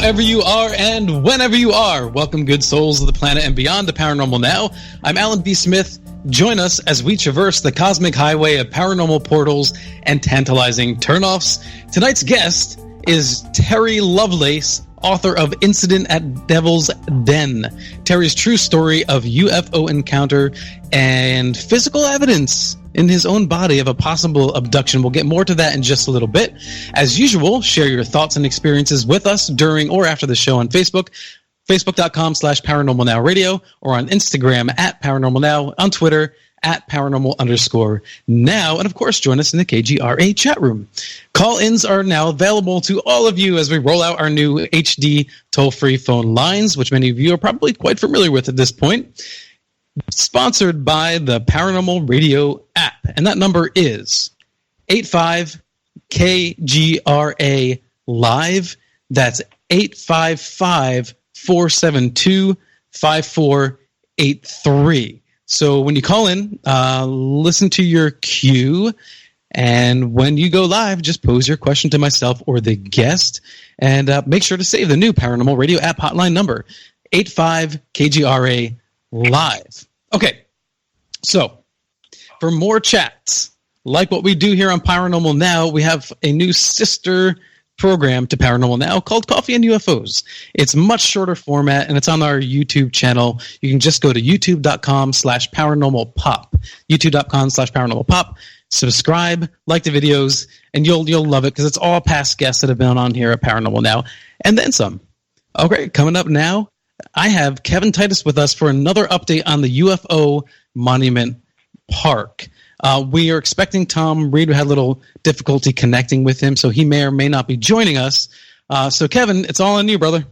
whoever you are and whenever you are. Welcome, good souls of the planet and beyond, to Paranormal Now. I'm Alan B. Smith. Join us as we traverse the cosmic highway of paranormal portals and tantalizing turnoffs. Tonight's guest is Terry Lovelace, author of Incident at Devil's Den. Terry's true story of UFO encounter and physical evidence in his own body of a possible abduction. We'll get more to that in just a little bit. As usual, share your thoughts and experiences with us during or after the show on Facebook, facebook.com/paranormalnowradio, or on Instagram at paranormalnow, on Twitter at paranormal_now, and of course join us in the KGRA chat room. Call-ins are now available to all of you as we roll out our new HD toll-free phone lines, which many of you are probably quite familiar with at this point. Sponsored by the Paranormal Radio app, and that number is 85KGRA live. That's 855-472-5483. So when you call in, listen to your cue, and when you go live, just pose your question to myself or the guest, and make sure to save the new Paranormal Radio app hotline number, 85KGRA live. Okay, so for more chats, like what we do here on Paranormal Now, we have a new sister program to Paranormal Now called Coffee and UFOs. It's much shorter format, and it's on our YouTube channel. You can just go to youtube.com/paranormalpop, youtube.com/paranormalpop, subscribe, like the videos, and you'll love it because it's all past guests that have been on here at Paranormal Now, and then some. Okay, coming up now, I have Kevin Titus with us for another update on the UFO Monument Park. We are expecting Thom. Reed had a little difficulty connecting with him, so he may or may not be joining us. So, Kevin, it's all on you, brother.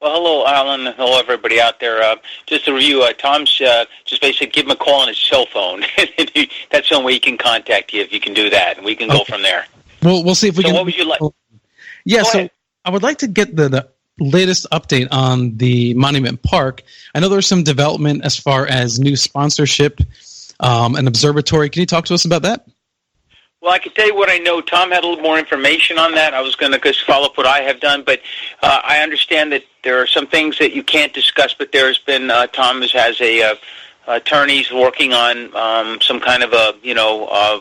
Well, hello, Alan. Hello, everybody out there. Just to review, Tom's just basically give him a call on his cell phone. That's the only way he can contact you, if you can do that, and we can go from there. We'll see if we can. So what would you like? Yeah, so I would like to get the latest update on the Monument Park. I know there's some development as far as new sponsorship, an observatory. Can you talk to us about that? Well, I can tell you what I know. Thom had a little more information on that. I was going to just follow up what I have done, but I understand that there are some things that you can't discuss, but there's been, Thom has attorneys working on some kind of a,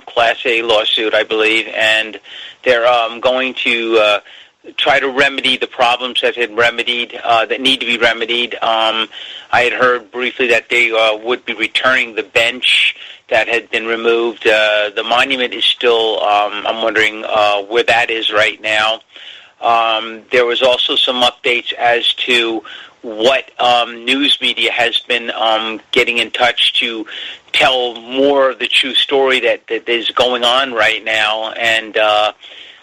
Class A lawsuit, I believe, and they're going to try to remedy the problems that that need to be remedied. I had heard briefly that they would be returning the bench that had been removed. The monument is still, I'm wondering where that is right now. There was also some updates as to what news media has been getting in touch to tell more of the true story that is going on right now, and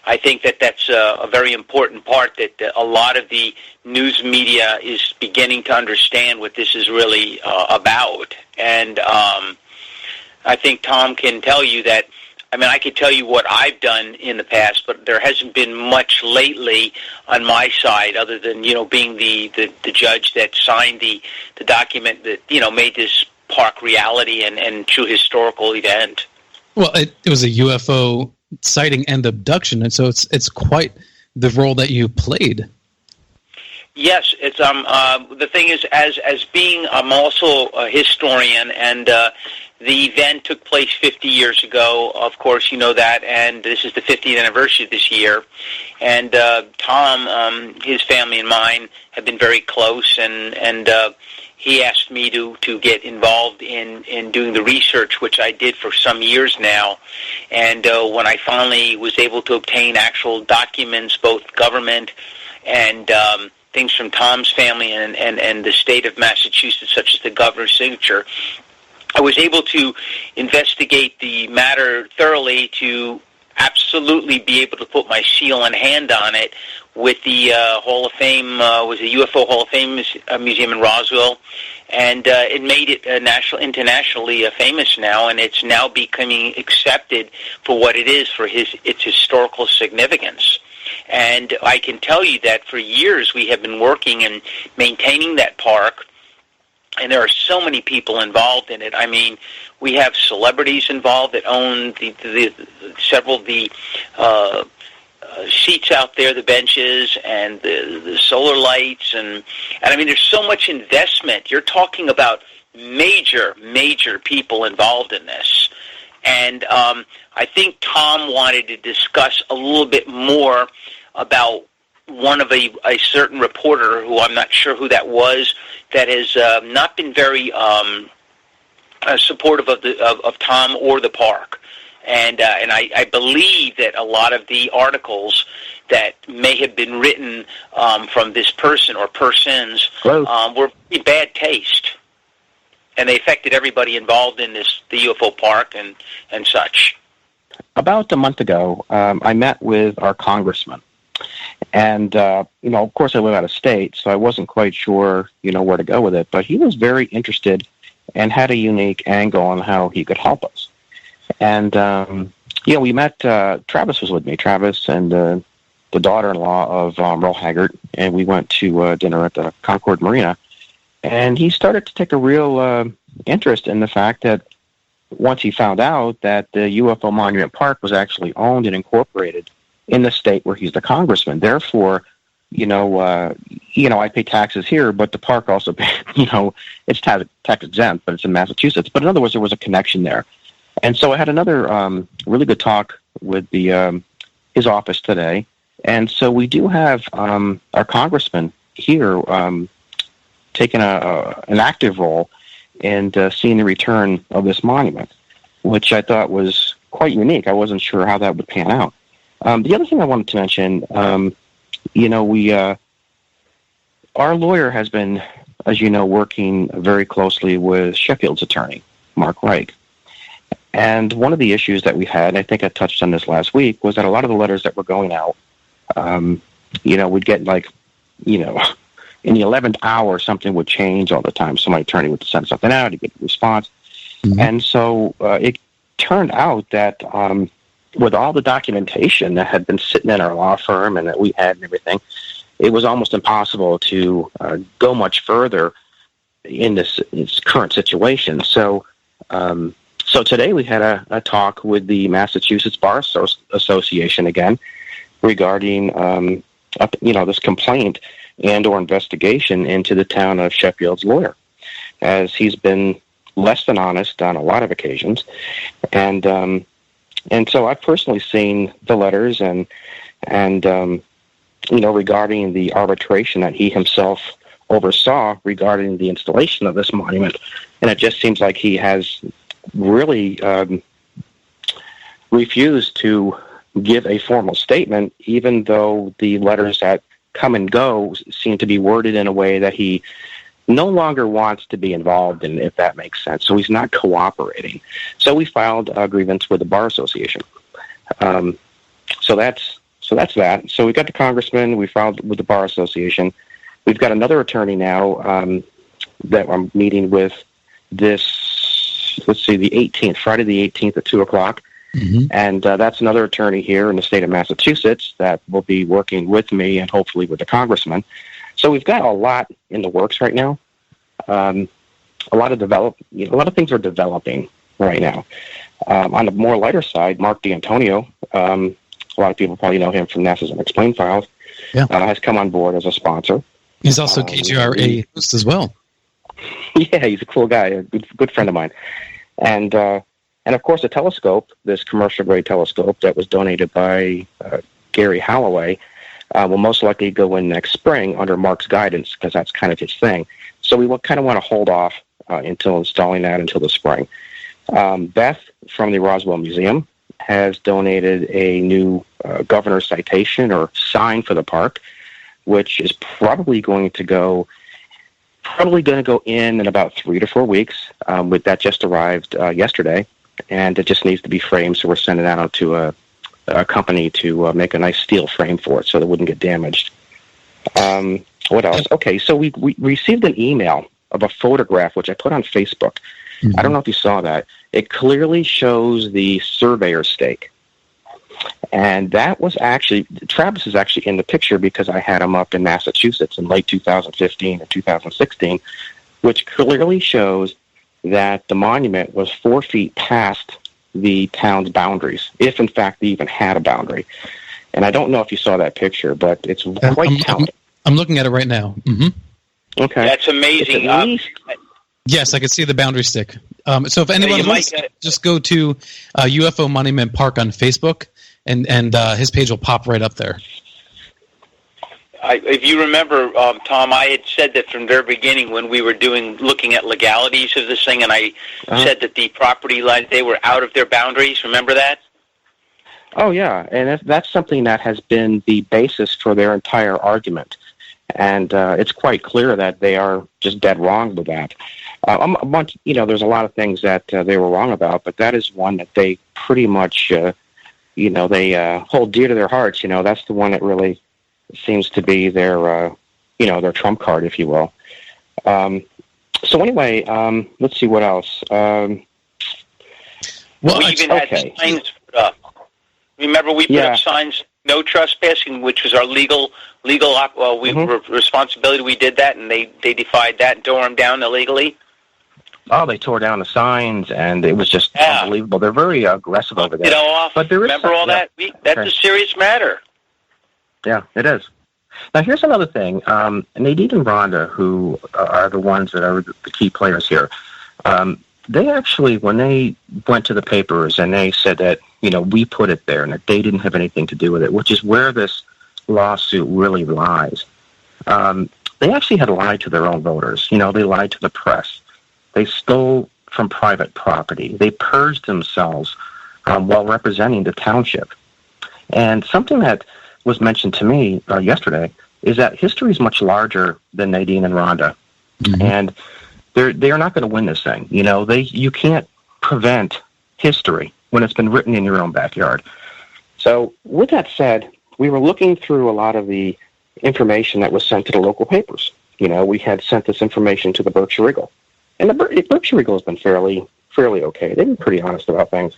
I think that that's a very important part, that a lot of the news media is beginning to understand what this is really about. And I think Thom can tell you that, I could tell you what I've done in the past, but there hasn't been much lately on my side other than, being the judge that signed the document that, made this park reality and true historical event. Well, it was a UFO sighting and abduction, and so it's quite the role that you played. Yes, it's the thing is, as being I'm also a historian, and the event took place 50 years ago. Of course, you know that, and this is the 50th anniversary this year. And Thom, his family and mine have been very close, and he asked me to get involved in doing the research, which I did for some years now. And when I finally was able to obtain actual documents, both government and things from Thom's family and the state of Massachusetts, such as the governor's signature, I was able to investigate the matter thoroughly to absolutely be able to put my seal and hand on it with the Hall of Fame, was the UFO Hall of Fame Museum in Roswell, and it made it internationally famous now, and it's now becoming accepted for what it is, for its historical significance. And I can tell you that for years we have been working and maintaining that park, and there are so many people involved in it. I mean, we have celebrities involved that own several of the seats out there, the benches, and the solar lights, and I mean, there's so much investment. You're talking about major people involved in this, and I think Thom wanted to discuss a little bit more about one of a certain reporter, who I'm not sure who that was, that has not been very supportive of Thom or the park. And I believe that a lot of the articles that may have been written from this person or persons were pretty bad taste, and they affected everybody involved in the UFO park and such. About a month ago, I met with our congressman, and of course, I live out of state, so I wasn't quite sure, where to go with it. But he was very interested and had a unique angle on how he could help us. And, we met, Travis was with me, Travis and the daughter-in-law of Merle Haggard, and we went to dinner at the Concord Marina. And he started to take a real interest in the fact that once he found out that the UFO Monument Park was actually owned and incorporated in the state where he's the congressman. Therefore, I pay taxes here, but the park also, it's tax exempt, but it's in Massachusetts. But in other words, there was a connection there. And so I had another really good talk with his office today. And so we do have our congressman here taking an active role in seeing the return of this monument, which I thought was quite unique. I wasn't sure how that would pan out. The other thing I wanted to mention, our lawyer has been, as you know, working very closely with Sheffield's attorney, Mark Reich. And one of the issues that we had, and I think I touched on this last week, was that a lot of the letters that were going out, we'd get in the 11th hour, something would change all the time. So my attorney would send something out, he'd get a response. Mm-hmm. And so it turned out that with all the documentation that had been sitting in our law firm and that we had and everything, it was almost impossible to go much further in this current situation. So today we had a talk with the Massachusetts Bar Association again regarding this complaint and or investigation into the town of Sheffield's lawyer, as he's been less than honest on a lot of occasions. And so I've personally seen the letters and regarding the arbitration that he himself oversaw regarding the installation of this monument. And it just seems like he has really refused to give a formal statement, even though the letters that come and go seem to be worded in a way that he no longer wants to be involved in, if that makes sense. So he's not cooperating. So we filed a grievance with the Bar Association. So that's that. So we got the congressman. We filed with the Bar Association. We've got another attorney now that I'm meeting with this, the 18th, Friday the 18th at 2 o'clock. Mm-hmm. And that's another attorney here in the state of Massachusetts that will be working with me and hopefully with the congressman. So we've got a lot in the works right now. A lot of things are developing right now. On the more lighter side, Mark D'Antonio, a lot of people probably know him from NASA's Unexplained Files, has come on board as a sponsor. He's also KGRA host as well. Yeah, he's a cool guy, a good friend of mine. And of course, a telescope, this commercial-grade telescope that was donated by Gary Holloway, will most likely go in next spring under Mark's guidance, because that's kind of his thing. So we will kind of want to hold off until installing that until the spring. Beth from the Roswell Museum has donated a new governor's citation or sign for the park, which is probably going to go in about 3 to 4 weeks. With that just arrived yesterday, and it just needs to be framed, so we're sending it out to a company to make a nice steel frame for it so it wouldn't get damaged. What else? Okay, so we received an email of a photograph, which I put on Facebook. Mm-hmm. I don't know if you saw that. It clearly shows the surveyor's stake. And that was actually, Travis is actually in the picture because I had him up in Massachusetts in late 2015 or 2016, which clearly shows that the monument was 4 feet past the town's boundaries, if in fact they even had a boundary. And I don't know if you saw that picture, but it's quite telling. I'm looking at it right now. Mm-hmm. Okay. That's amazing. Yes, I can see the boundary stick. So if anyone wants, just go to UFO Monument Park on Facebook, and his page will pop right up there. If you remember, Thom, I had said that from the very beginning when we were looking at legalities of this thing, and I said that the property lines, they were out of their boundaries. Remember that? Oh, yeah, and that's something that has been the basis for their entire argument. And it's quite clear that they are just dead wrong with that. There's a lot of things that they were wrong about, but that is one that they pretty much, they hold dear to their hearts. That's the one that really seems to be their trump card, if you will. So anyway, let's see what else. We even had signs put up. Remember, we put up signs, no trespassing, which was our legal responsibility. We did that, and they defied that and tore them down illegally. Oh, they tore down the signs, and it was just unbelievable. They're very aggressive over there. But remember all that? That's a serious matter. Yeah, it is. Now, here's another thing. Nadine and Rhonda, who are the ones that are the key players here, they actually, when they went to the papers and they said that, we put it there and that they didn't have anything to do with it, which is where this lawsuit really lies. They actually had lied to their own voters. They lied to the press. They stole from private property. They purged themselves while representing the township. And something that was mentioned to me yesterday is that history is much larger than Nadine and Rhonda. Mm-hmm. And they are not going to win this thing. You can't prevent history when it's been written in your own backyard. So with that said, we were looking through a lot of the information that was sent to the local papers. We had sent this information to the Berkshire Eagle. And the Berkshire Eagle has been fairly okay. They've been pretty honest about things.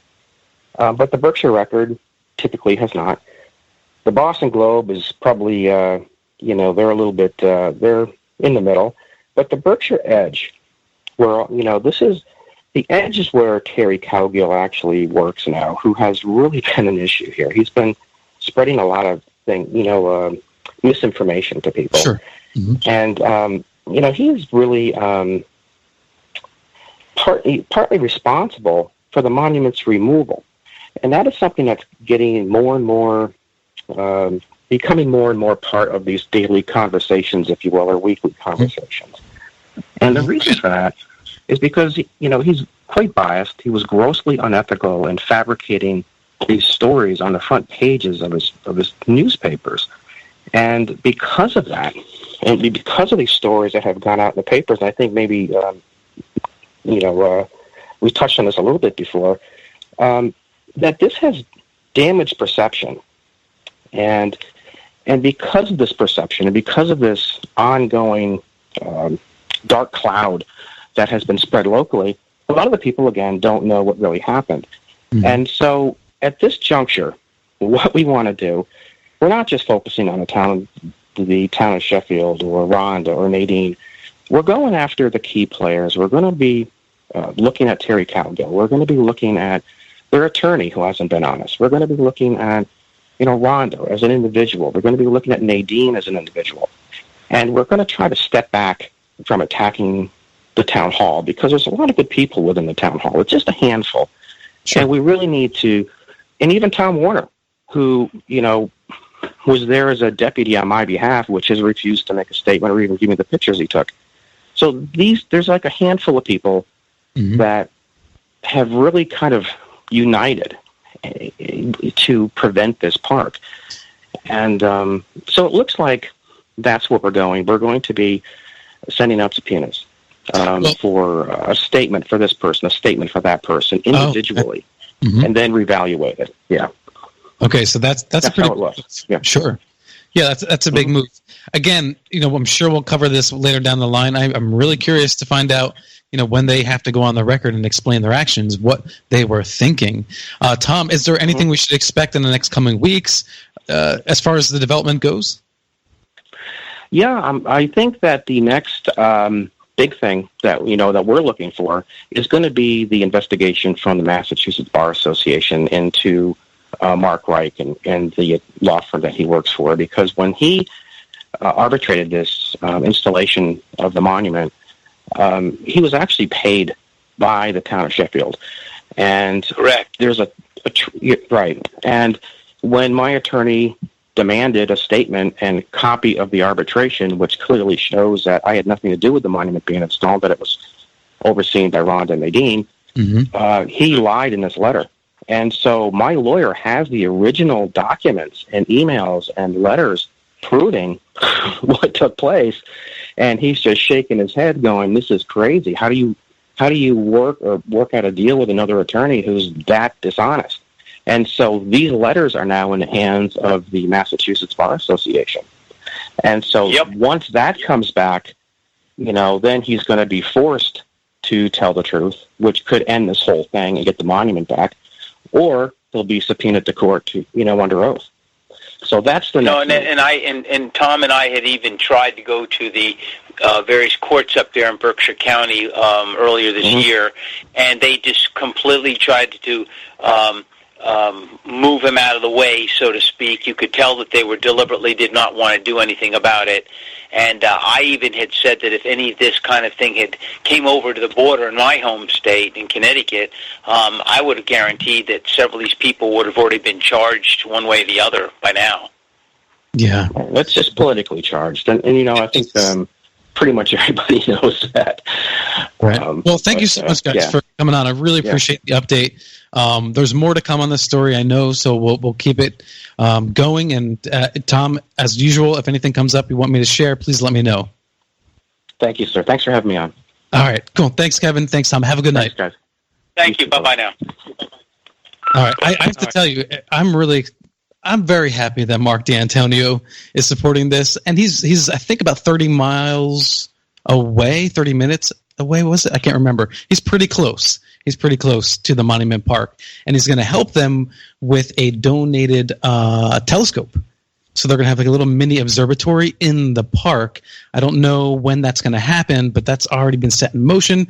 But the Berkshire Record typically has not. The Boston Globe is probably, they're a little bit, they're in the middle. But the Berkshire Edge, where, the Edge is where Terry Cowgill actually works now, who has really been an issue here. He's been spreading a lot of misinformation to people. Sure. Mm-hmm. And, he's really partly responsible for the monument's removal. And that is something that's getting more and more, becoming more and more part of these daily conversations, if you will, or weekly conversations. And the reason for that is because, he's quite biased. He was grossly unethical in fabricating these stories on the front pages of his newspapers. And because of that, and because of these stories that have gone out in the papers, and I think maybe, we touched on this a little bit before, that this has damaged perception. And because of this perception, and because of this ongoing dark cloud that has been spread locally, a lot of the people, again, don't know what really happened. Mm-hmm. And so at this juncture, what we want to do, we're not just focusing on the town of Sheffield or Rhonda or Nadine. We're going after the key players. We're going to be looking at Terry Cowgill. We're going to be looking at their attorney who hasn't been honest. We're going to be looking at, Rhonda as an individual. We're going to be looking at Nadine as an individual. And we're going to try to step back from attacking the town hall because there's a lot of good people within the town hall. It's just a handful. Sure. And we really need to, and even Tom Warner, who, was there as a deputy on my behalf, which has refused to make a statement or even give me the pictures he took. So there's like a handful of people mm-hmm. that have really kind of united to prevent this park. And so it looks like that's what we're going. We're going to be sending out subpoenas for a statement for this person, a statement for that person individually, mm-hmm. and then reevaluate it. Yeah. Okay, so that's a pretty. How it looks. Yeah. Sure. Yeah, that's a big mm-hmm. move. Again, I'm sure we'll cover this later down the line. I'm really curious to find out, when they have to go on the record and explain their actions, what they were thinking. Thom, is there anything mm-hmm. we should expect in the next coming weeks as far as the development goes? Yeah, I think that the next big thing that that we're looking for is going to be the investigation from the Massachusetts Bar Association into Mark Reich and the law firm that he works for, because when he arbitrated this installation of the monument, he was actually paid by the town of Sheffield. And correct. There's right. And when my attorney demanded a statement and copy of the arbitration, which clearly shows that I had nothing to do with the monument being installed, that it was overseen by Rhonda and Nadine, he lied in this letter. And so my lawyer has the original documents and emails and letters proving what took place, and he's just shaking his head going, this is crazy. How do you work out a deal with another attorney who's that dishonest? And so these letters are now in the hands of the Massachusetts Bar Association. And so once that comes back, then he's going to be forced to tell the truth, which could end this whole thing and get the monument back, or he'll be subpoenaed to court to, under oath. So that's the next and Thom and I had even tried to go to the various courts up there in Berkshire County earlier this year, and they just completely tried to move him out of the way, so to speak. You could tell that they were deliberately did not want to do anything about it. And I even had said that if any of this kind of thing had came over to the border in my home state, in Connecticut, I would have guaranteed that several of these people would have already been charged one way or the other by now. Yeah. That's just politically charged. And I think pretty much everybody knows that. Right. Well, thank you so much, guys, for coming on. I really appreciate the update. There's more to come on this story, I know, so we'll keep it going. And Thom, as usual, if anything comes up you want me to share, please let me know. Thank you, sir. Thanks for having me on. All right, cool. Thanks, Kevin. Thanks, Thom. Have a good night. Guys. Thank you. Bye-bye now. All right. I have to tell you, I'm very happy that Mark D'Antonio is supporting this. And he's I think, about 30 miles away, 30 minutes away, was it? I can't remember. He's pretty close. He's pretty close to the Monument Park. And he's going to help them with a donated telescope. So they're going to have like a little mini observatory in the park. I don't know when that's going to happen, but that's already been set in motion.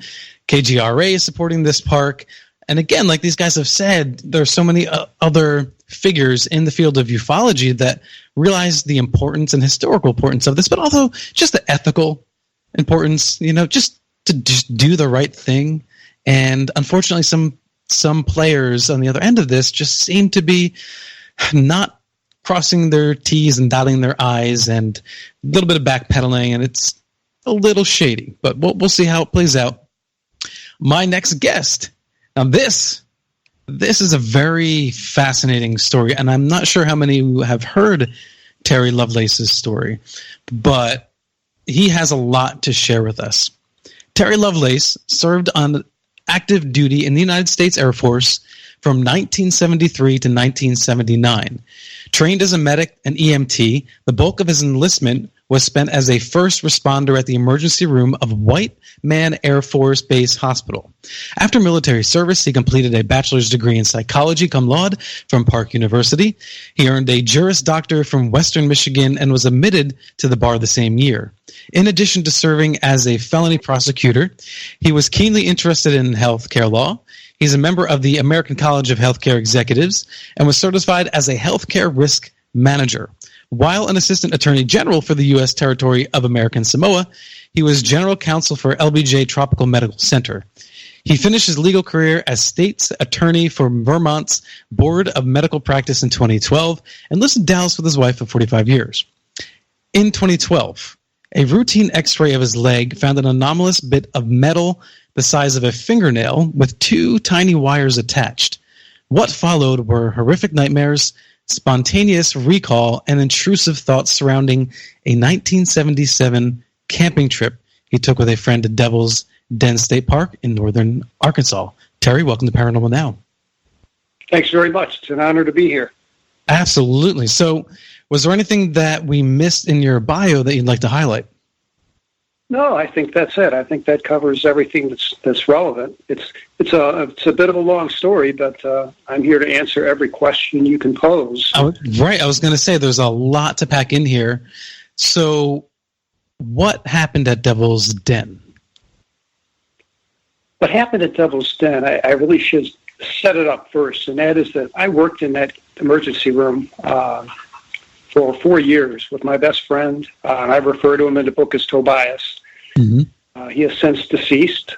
KGRA is supporting this park. And again, like these guys have said, there are so many other figures in the field of ufology that realize the importance and historical importance of this, but also just the ethical importance, just to just do the right thing. And unfortunately, some players on the other end of this just seem to be not crossing their T's and dotting their I's, and a little bit of backpedaling, and it's a little shady. But we'll see how it plays out. My next guest. Now, this is a very fascinating story, and I'm not sure how many have heard Terry Lovelace's story, but he has a lot to share with us. Terry Lovelace served on active duty in the United States Air Force from 1973 to 1979. Trained as a medic and EMT, the bulk of his enlistment was spent as a first responder at the emergency room of White Man Air Force Base Hospital. After military service, he completed a bachelor's degree in psychology cum laude from Park University. He earned a Juris Doctor from Western Michigan and was admitted to the bar the same year. In addition to serving as a felony prosecutor, he was keenly interested in healthcare law. He's a member of the American College of Healthcare Executives and was certified as a healthcare risk manager. While an assistant attorney general for the U.S. territory of American Samoa, he was general counsel for LBJ Tropical Medical Center. He finished his legal career as state's attorney for Vermont's Board of Medical Practice in 2012 and lived in Dallas with his wife for 45 years. In 2012, a routine x-ray of his leg found an anomalous bit of metal the size of a fingernail with two tiny wires attached. What followed were horrific nightmares, spontaneous recall, and intrusive thoughts surrounding a 1977 camping trip he took with a friend to Devil's Den State Park in northern Arkansas. Terry, welcome to Paranormal Now. Thanks very much. It's an honor to be here. Absolutely. So, was there anything that we missed in your bio that you'd like to highlight? No, I think that's it. I think that covers everything that's relevant. It's a bit of a long story, but I'm here to answer every question you can pose. Right. I was going to say there's a lot to pack in here. So, what happened at Devil's Den? What happened at Devil's Den, I really should set it up first, and that is that I worked in that emergency room for 4 years with my best friend. I refer to him in the book as Tobias. Mm-hmm. He has since deceased,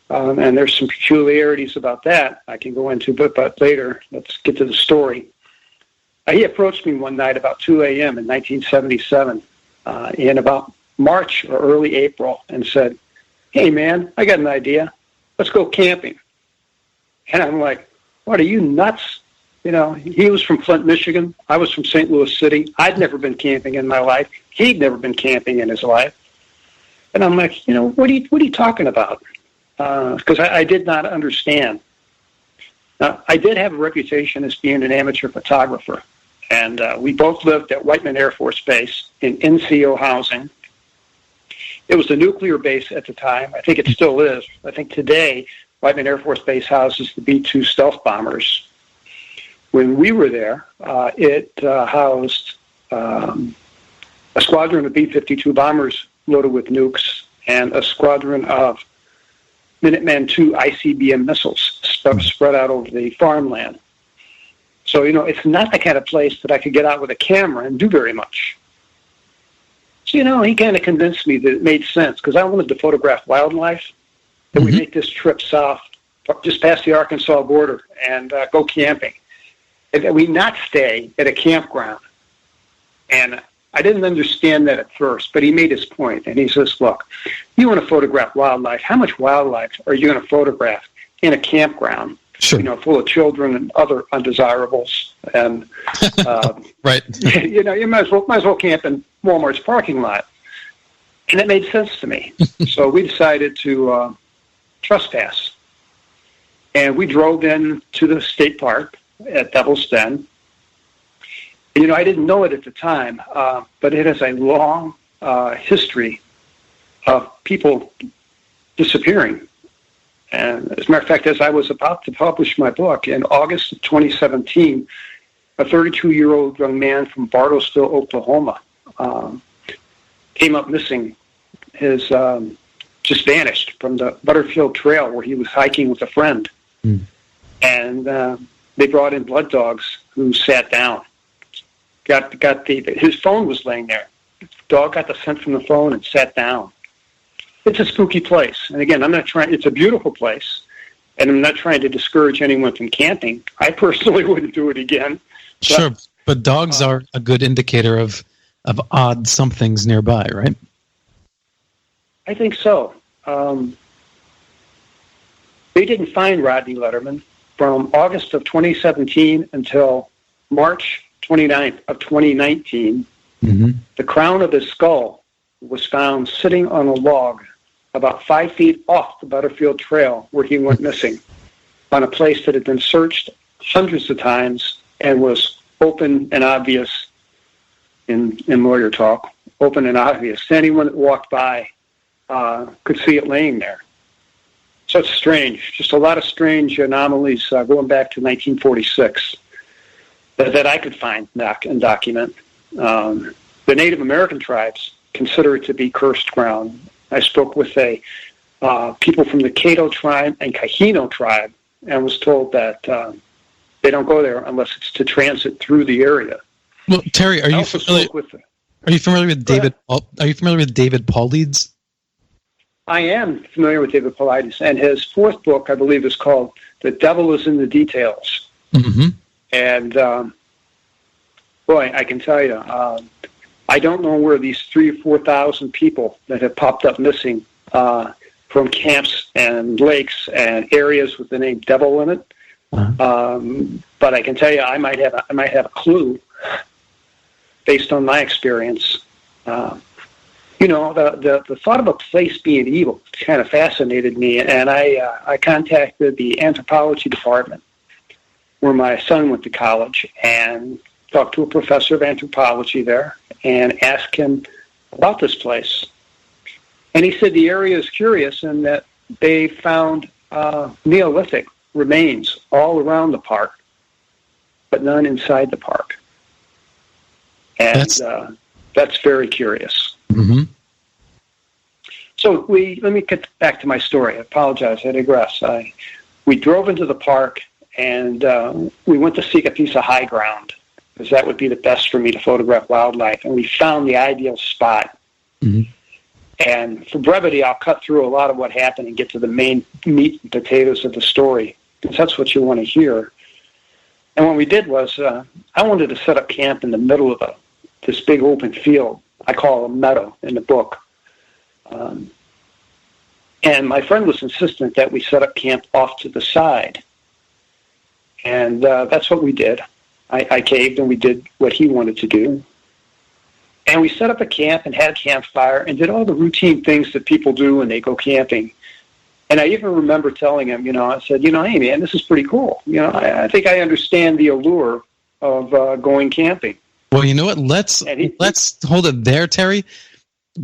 and there's some peculiarities about that I can go into, but later. Let's get to the story. He approached me one night about 2 a.m. in 1977, in about March or early April, and said, "Hey, man, I got an idea. Let's go camping." And I'm like, "What, are you nuts?" You know, he was from Flint, Michigan. I was from St. Louis City. I'd never been camping in my life. He'd never been camping in his life. And I'm like, what are you talking about? Because I did not understand. Now, I did have a reputation as being an amateur photographer. And we both lived at Whiteman Air Force Base in NCO housing. It was a nuclear base at the time. I think it still is. I think today, Whiteman Air Force Base houses the B-2 stealth bombers. When we were there, it housed a squadron of B-52 bombers loaded with nukes and a squadron of Minuteman II ICBM missiles spread out over the farmland. So, it's not the kind of place that I could get out with a camera and do very much. So, he kind of convinced me that it made sense because I wanted to photograph wildlife, that we make this trip south, just past the Arkansas border, and go camping. And that we not stay at a campground. And I didn't understand that at first, but he made his point. And he says, look, you want to photograph wildlife. How much wildlife are you going to photograph in a campground? Sure. Full of children and other undesirables. And, right. You might as well camp in Walmart's parking lot. And it made sense to me. So we decided to trespass. And we drove in to the state park at Devil's Den. And, I didn't know it at the time, but it has a long history of people disappearing. And as a matter of fact, as I was about to publish my book in August of 2017, a 32-year-old young man from Bartlesville, Oklahoma, came up missing. His just vanished from the Butterfield Trail where he was hiking with a friend. Mm. And they brought in blood dogs who sat down. His phone was laying there. The dog got the scent from the phone and sat down. It's a spooky place. And again, it's a beautiful place, and I'm not trying to discourage anyone from camping. I personally wouldn't do it again. Sure, but dogs are a good indicator of odd somethings nearby, right? I think so. They didn't find Rodney Letterman from August of 2017 until March 29th of 2019. Mm-hmm. The crown of his skull was found sitting on a log about 5 feet off the Butterfield Trail where he went missing, on a place that had been searched hundreds of times and was open and obvious in lawyer talk, open and obvious. Anyone that walked by could see it laying there. So it's strange, just a lot of strange anomalies going back to 1946 that I could find and document. The Native American tribes consider it to be cursed ground. I spoke with people from the Caddo tribe and Kahino tribe and was told that they don't go there unless it's to transit through the area. Well, Terry, are you familiar with David? Are you familiar with David Paulides? I am familiar with David Paulides, and his fourth book, I believe, is called "The Devil Is in the Details." Mm-hmm. And boy, I can tell you, I don't know where these 3,000 or 4,000 people that have popped up missing from camps and lakes and areas with the name Devil in it. Uh-huh. But I can tell you, I might have a clue based on my experience. The thought of a place being evil kind of fascinated me, and I contacted the anthropology department where my son went to college and talked to a professor of anthropology there and asked him about this place. And he said the area is curious in that they found Neolithic remains all around the park, but none inside the park. And that's very curious. Mm-hmm. So let me get back to my story. I apologize. I digress. We drove into the park, and we went to seek a piece of high ground, because that would be the best for me to photograph wildlife. And we found the ideal spot. Mm-hmm. And for brevity, I'll cut through a lot of what happened and get to the main meat and potatoes of the story, because that's what you want to hear. And what we did was, I wanted to set up camp in the middle of this big open field. I call it a meadow in the book. And my friend was insistent that we set up camp off to the side. And that's what we did. I caved, and we did what he wanted to do. And we set up a camp and had a campfire and did all the routine things that people do when they go camping. And I even remember telling him, I said, hey, man, this is pretty cool. I think I understand the allure of going camping. Well, you know what? Let's hold it there, Terry.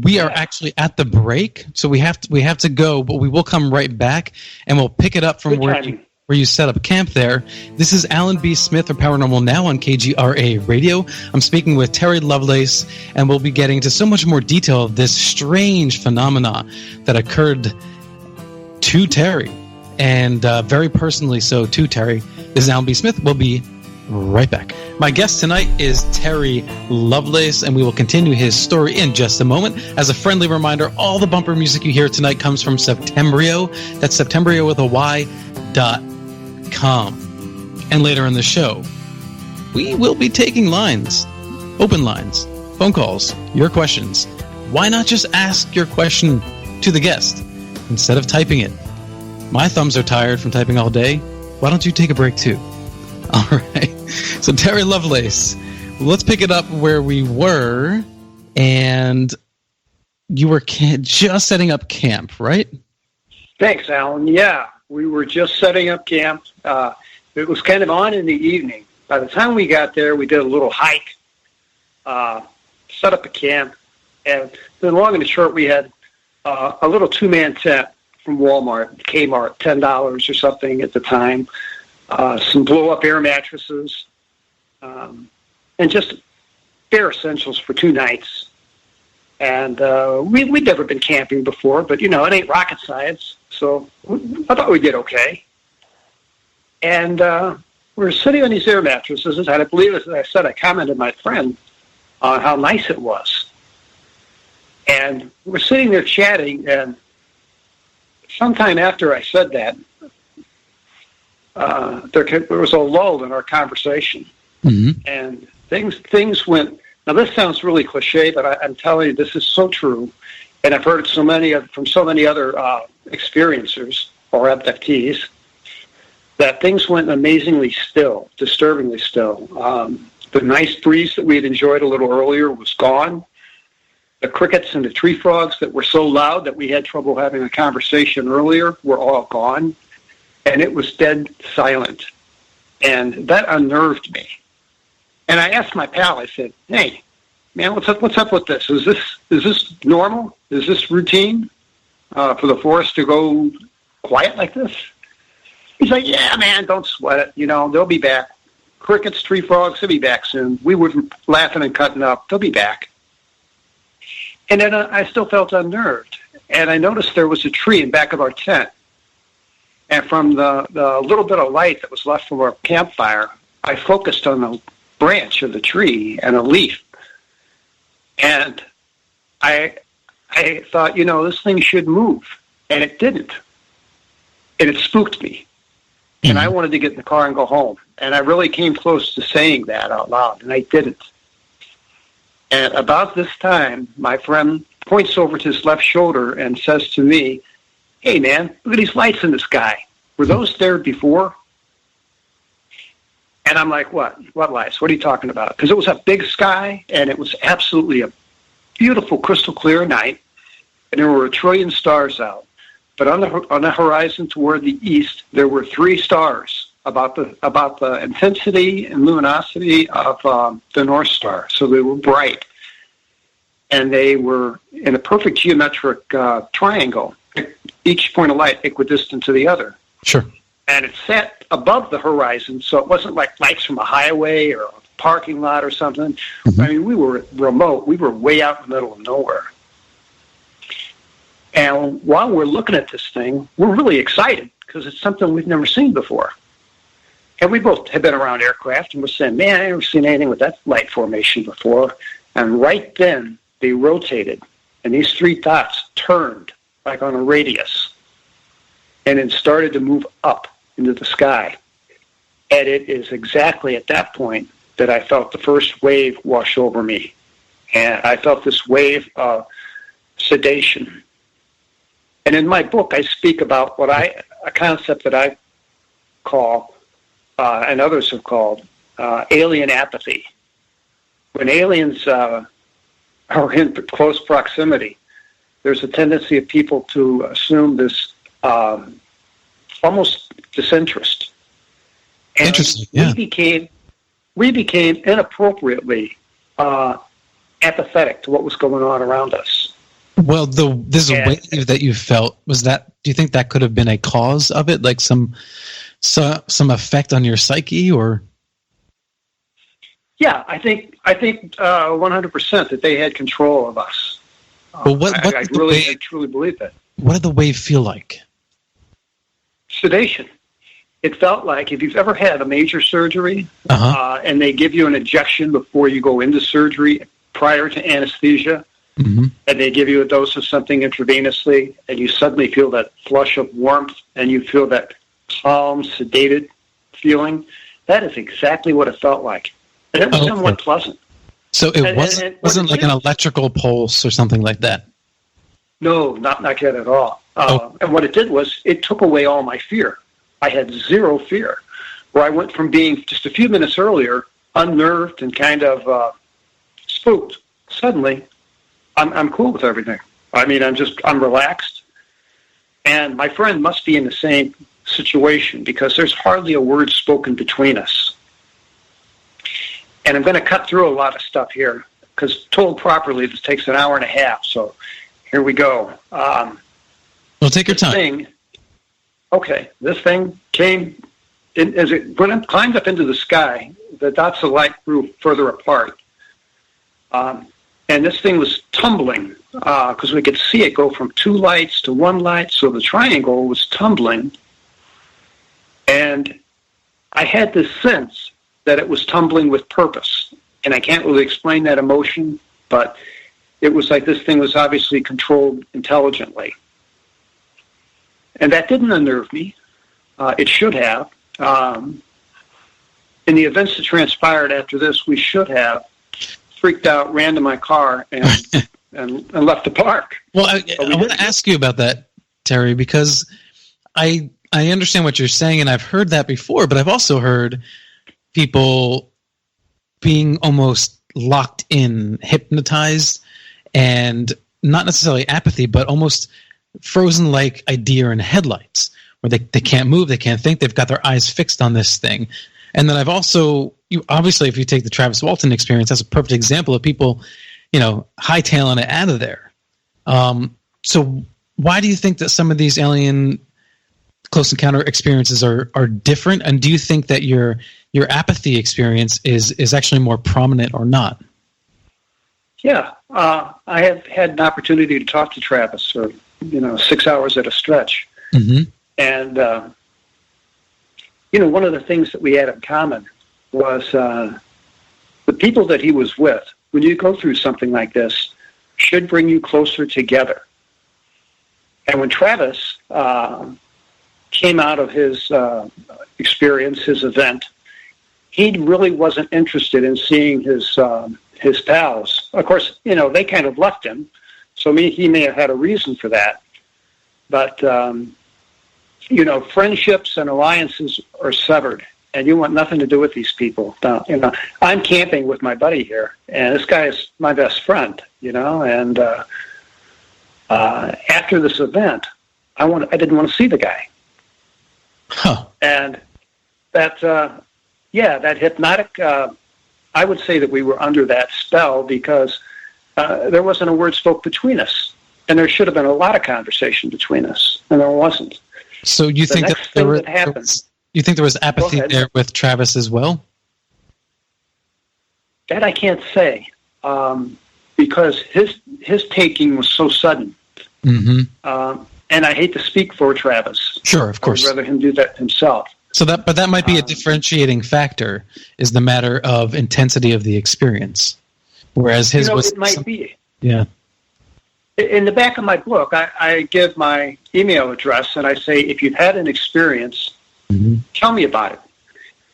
We are actually at the break, so we have to go, but we will come right back, and we'll pick it up from where you set up camp there. This is Alan B. Smith for Paranormal Now on KGRA Radio. I'm speaking with Terry Lovelace, and we'll be getting to so much more detail of this strange phenomena that occurred to Terry, and very personally so to Terry. This is Alan B. Smith. We'll be right back. My guest tonight is Terry Lovelace, and we will continue his story in just a moment. As a friendly reminder, all the bumper music you hear tonight comes from Septembrio. That's Septembrio with a Y.com. And later in the show, we will be taking lines, open lines, phone calls, your questions. Why not just ask your question to the guest instead of typing it? My thumbs are tired from typing all day. Why don't you take a break too? All right. So Terry Lovelace, let's pick it up where we were, and you were just setting up camp, right? Thanks, Alan. Yeah, we were just setting up camp. It was kind of on in the evening. By the time we got there, we did a little hike, set up a camp, and then long and short, we had a little two-man tent from Walmart, Kmart, $10 or something at the time. Some blow-up air mattresses, and just bare essentials for 2 nights. And we'd never been camping before, but, it ain't rocket science, so I thought we did okay. And we were sitting on these air mattresses, and I believe, as I said, I commented to my friend on how nice it was. And we're sitting there chatting, and sometime after I said that, there was a lull in our conversation, and things went. Now this sounds really cliche, but I'm telling you, this is so true, and I've heard it from so many other experiencers or abductees, that things went amazingly still, disturbingly still. The nice breeze that we had enjoyed a little earlier was gone. The crickets and the tree frogs that were so loud that we had trouble having a conversation earlier were all gone. And it was dead silent. And that unnerved me. And I asked my pal, I said, hey, man, what's up with this? Is this normal? Is this routine for the forest to go quiet like this? He's like, yeah, man, don't sweat it. They'll be back. Crickets, tree frogs, they'll be back soon. We were laughing and cutting up. They'll be back. And then I still felt unnerved. And I noticed there was a tree in back of our tent. And from the little bit of light that was left from our campfire, I focused on the branch of the tree and a leaf. And I thought, this thing should move. And it didn't. And it spooked me. And I wanted to get in the car and go home. And I really came close to saying that out loud, and I didn't. And about this time, my friend points over to his left shoulder and says to me, hey, man, look at these lights in the sky. Were those there before? And I'm like, what? What lights? What are you talking about? Because it was a big sky, and it was absolutely a beautiful, crystal clear night, and there were 1 trillion stars out. But on the horizon toward the east, there were 3 stars about the intensity and luminosity of the North Star. So they were bright, and they were in a perfect geometric triangle, each point of light equidistant to the other. Sure. And it sat above the horizon, so it wasn't like lights from a highway or a parking lot or something. I mean, we were remote. We were way out in the middle of nowhere. And while we're looking at this thing, we're really excited because it's something we've never seen before. And we both had been around aircraft and were saying, man, I never seen anything with that light formation before. And right then, they rotated, and these three dots turned like on a radius, and it started to move up into the sky. And it is exactly at that point that I felt the first wave wash over me. And I felt this wave of sedation. And in my book, I speak about a concept that I call, and others have called, alien apathy. When aliens are in close proximity, there's a tendency of people to assume this almost disinterest. And interesting. Yeah. We became inappropriately apathetic to what was going on around us. Well, this wave that you felt, was that? Do you think that could have been a cause of it, like some effect on your psyche, or? Yeah, I think 100% that they had control of us. Well, I truly believe that. What did the wave feel like? Sedation. It felt like if you've ever had a major surgery, and they give you an injection before you go into surgery prior to anesthesia, and they give you a dose of something intravenously, and you suddenly feel that flush of warmth, and you feel that calm, sedated feeling. That is exactly what it felt like. And it was somewhat pleasant. So it wasn't like an electrical pulse or something like that? No, not yet at all. And what it did was it took away all my fear. I had zero fear, where I went from being just a few minutes earlier unnerved and kind of spooked. Suddenly, I'm cool with everything. I mean, I'm relaxed. And my friend must be in the same situation because there's hardly a word spoken between us. And I'm going to cut through a lot of stuff here because told properly, this takes an hour and a half. So here we go. Well, take your time. This thing came in, when it climbed up into the sky, the dots of light grew further apart. And this thing was tumbling because we could see it go from two lights to one light. So the triangle was tumbling. And I had this sense that it was tumbling with purpose. And I can't really explain that emotion, but it was like this thing was obviously controlled intelligently. And that didn't unnerve me. It should have. In the events that transpired after this, we should have freaked out, ran to my car, and left the park. Well, I want to ask you about that, Terry, because I understand what you're saying, and I've heard that before, but I've also heard people being almost locked in, hypnotized, and not necessarily apathy, but almost frozen like a deer in headlights, where they can't move, they can't think, they've got their eyes fixed on this thing. And then I've also, obviously, if you take the Travis Walton experience, that's a perfect example of people, hightailing it out of there. So why do you think that some of these alien close encounter experiences are different? And do you think that your apathy experience is actually more prominent or not? Yeah, I have had an opportunity to talk to Travis for 6 hours at a stretch. Mm-hmm. And, one of the things that we had in common was the people that he was with, when you go through something like this, should bring you closer together. And when Travis came out of his experience, his event, he really wasn't interested in seeing his pals. Of course, they kind of left him, so he may have had a reason for that. But, friendships and alliances are severed, and you want nothing to do with these people. I'm camping with my buddy here, and this guy is my best friend, and after this event, I didn't want to see the guy. Huh. And that hypnotic, I would say that we were under that spell because there wasn't a word spoke between us. And there should have been a lot of conversation between us, and there wasn't. So you think that there was apathy there with Travis as well? That I can't say, because his taking was so sudden. Mm-hmm. And I hate to speak for Travis. Sure, of course. I'd rather him do that himself. So that might be a differentiating factor, is the matter of intensity of the experience. Whereas his was... It might be. Yeah. In the back of my book, I give my email address, and I say, if you've had an experience, tell me about it.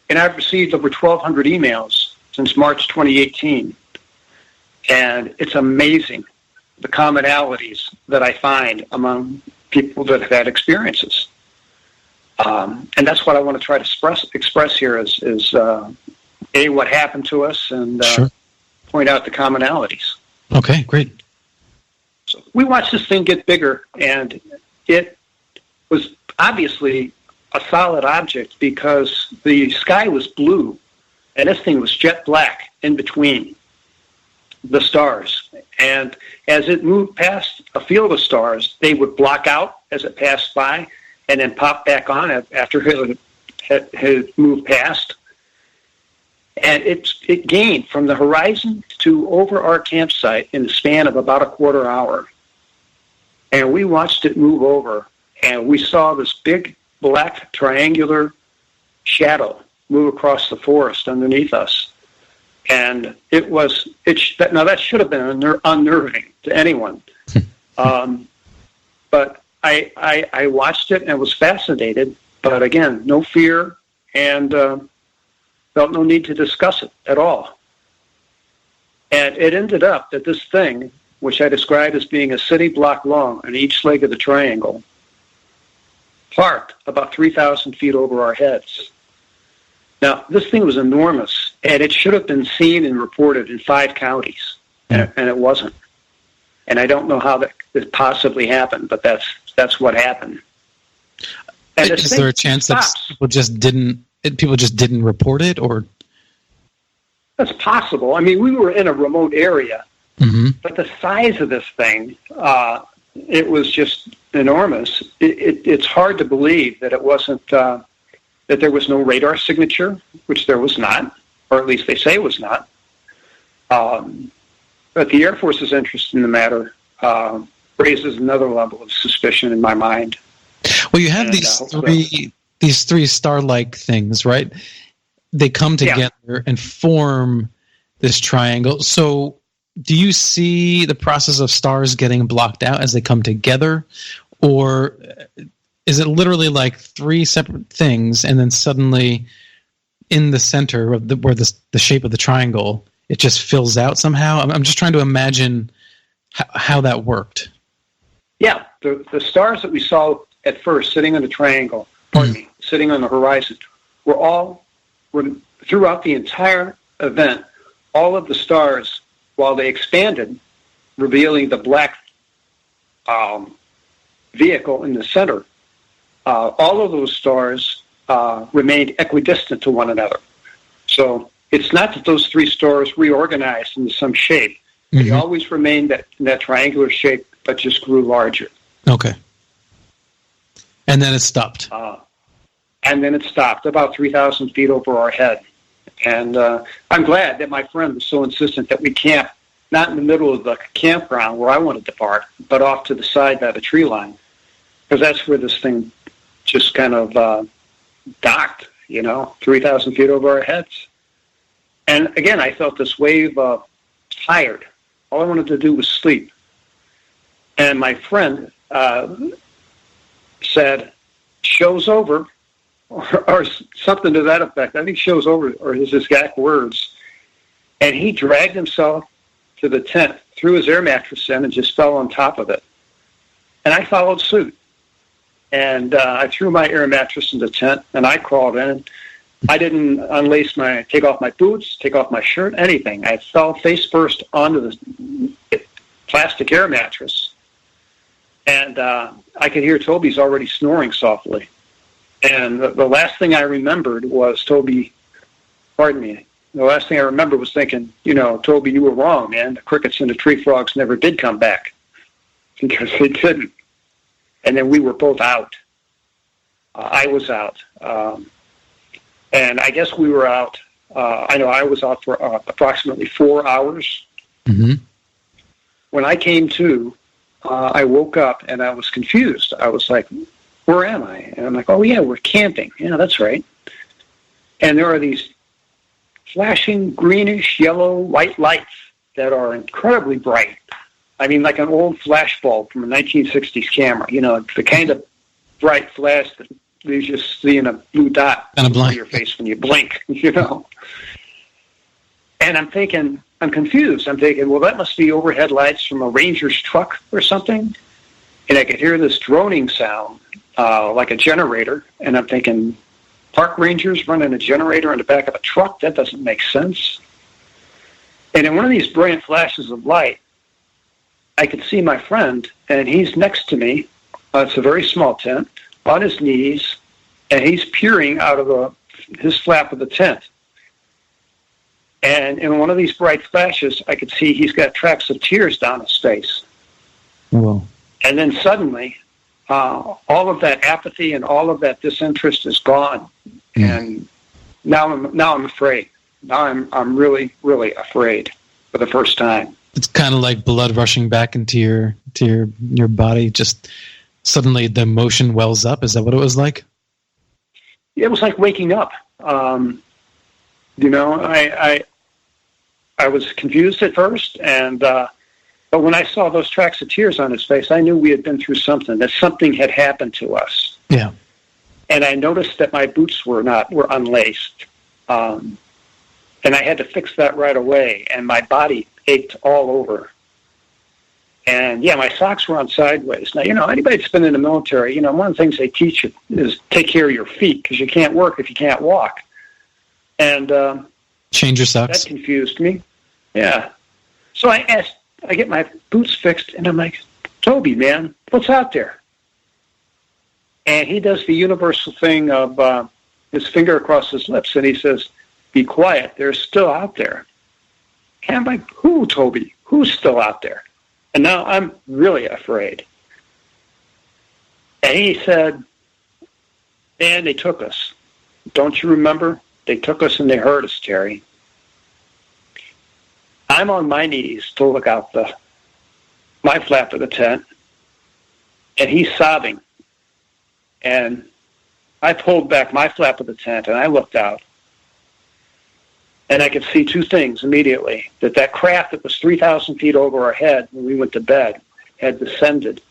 And I've received over 1,200 emails since March 2018. And it's amazing, the commonalities that I find among people that have had experiences. And that's what I want to try to express here is what happened to us, and point out the commonalities. Okay, great. So we watched this thing get bigger, and it was obviously a solid object because the sky was blue, and this thing was jet black in between the stars. And as it moved past a field of stars, they would block out as it passed by, and then pop back on after it had moved past. And it gained from the horizon to over our campsite in the span of about a quarter hour. And we watched it move over, and we saw this big black triangular shadow move across the forest underneath us. And now that should have been unnerving to anyone. But I watched it and was fascinated, but again, no fear, and felt no need to discuss it at all. And it ended up that this thing, which I described as being a city block long on each leg of the triangle, parked about 3,000 feet over our heads. Now, this thing was enormous, and it should have been seen and reported in 5 counties, and it wasn't. And I don't know how that could possibly happened, but that's what happened. And is there a chance that people just didn't report it, or? That's possible. I mean, we were in a remote area, but the size of this thing, it was just enormous. It's hard to believe that it wasn't, that there was no radar signature, which there was not, or at least they say was not. But the Air Force's interest in the matter raises another level of suspicion in my mind. Well, you have these three star-like things, right? They come together and form this triangle. So do you see the process of stars getting blocked out as they come together? Or is it literally like 3 separate things, and then suddenly in the center of where the shape of the triangle, it just fills out somehow? I'm just trying to imagine how that worked. Yeah, the stars that we saw at first sitting on the triangle, sitting on the horizon, were throughout the entire event, all of the stars, while they expanded, revealing the black vehicle in the center, all of those stars remained equidistant to one another. So it's not that those 3 stars reorganized into some shape. They always remained in that triangular shape, but just grew larger. Okay. And then it stopped. And then it stopped about 3,000 feet over our head. And I'm glad that my friend was so insistent that we camp not in the middle of the campground where I wanted to park, but off to the side by the tree line, because that's where this thing just kind of docked, 3,000 feet over our heads. And again, I felt this wave of tired. All I wanted to do was sleep. And my friend said, "Show's over," or something to that effect. I think "show's over" or his exact words. And he dragged himself to the tent, threw his air mattress in, and just fell on top of it. And I followed suit. And I threw my air mattress in the tent, and I crawled in. I didn't take off my boots, take off my shirt, anything. I fell face first onto the plastic air mattress. And I could hear Toby's already snoring softly. And the last thing I remembered was the last thing I remember was thinking, Toby, you were wrong, man. The crickets and the tree frogs never did come back, because they didn't. And then we were both out. I was out. And I guess we were out. I know I was out for approximately 4 hours. When I came to, I woke up and I was confused. I was like, where am I? And I'm like, oh, yeah, we're camping. Yeah, that's right. And there are these flashing greenish, yellow, white lights that are incredibly bright. I mean, like an old flash bulb from a 1960s camera. You know, the kind of bright flash that you just see in a blue dot on your face when you blink, you know. And I'm thinking, I'm confused. I'm thinking, well, that must be overhead lights from a ranger's truck or something. And I could hear this droning sound, like a generator. And I'm thinking, park rangers running a generator in the back of a truck? That doesn't make sense. And in one of these brilliant flashes of light, I could see my friend, and he's next to me. It's a very small tent, on his knees, and he's peering out of his flap of the tent. And in one of these bright flashes, I could see he's got tracks of tears down his face. Whoa. And then suddenly, all of that apathy and all of that disinterest is gone. And now I'm afraid. Now I'm really, really afraid for the first time. It's kind of like blood rushing back into your body. Just suddenly the emotion wells up. Is that what it was like? It was like waking up. You know, I was confused at first, and but when I saw those tracks of tears on his face, I knew we had been through something. That something had happened to us. Yeah. And I noticed that my boots were unlaced, and I had to fix that right away. And my body ached all over. And yeah, my socks were on sideways. Now, you know, anybody that's been in the military, you know, one of the things they teach you is take care of your feet because you can't work if you can't walk. And change your socks. That confused me. Yeah. So I get my boots fixed, and I'm like, Toby, man, what's out there? And he does the universal thing of his finger across his lips, and he says, be quiet, they're still out there. And I'm like, who, Toby? Who's still out there? And now I'm really afraid. And he said, man, they took us. Don't you remember? They took us and they hurt us, Terry. I'm on my knees to look out my flap of the tent, and he's sobbing. And I pulled back my flap of the tent, and I looked out. And I could see two things immediately. That craft that was 3,000 feet over our head when we went to bed had descended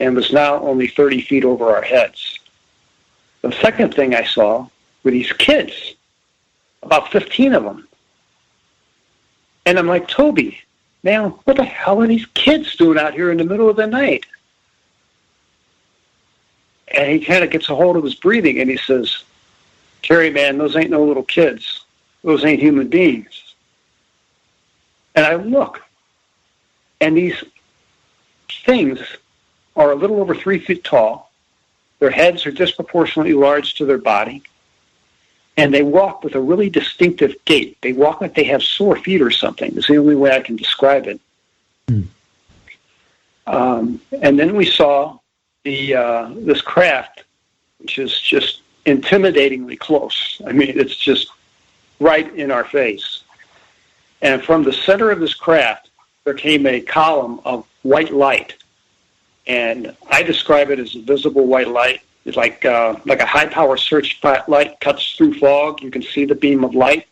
and was now only 30 feet over our heads. The second thing I saw were these kids, about 15 of them. And I'm like, Toby, man, what the hell are these kids doing out here in the middle of the night? And he kind of gets a hold of his breathing, and he says, Terry, man, those ain't no little kids. Those ain't human beings. And I look, and these things are a little over 3 feet tall. Their heads are disproportionately large to their body. And they walk with a really distinctive gait. They walk like they have sore feet or something. It's the only way I can describe it. And then we saw this craft, which is just intimidatingly close. I mean, it's just right in our face. And from the center of this craft, there came a column of white light. And I describe it as a visible white light. It's like a high-power searchlight cuts through fog. You can see the beam of light.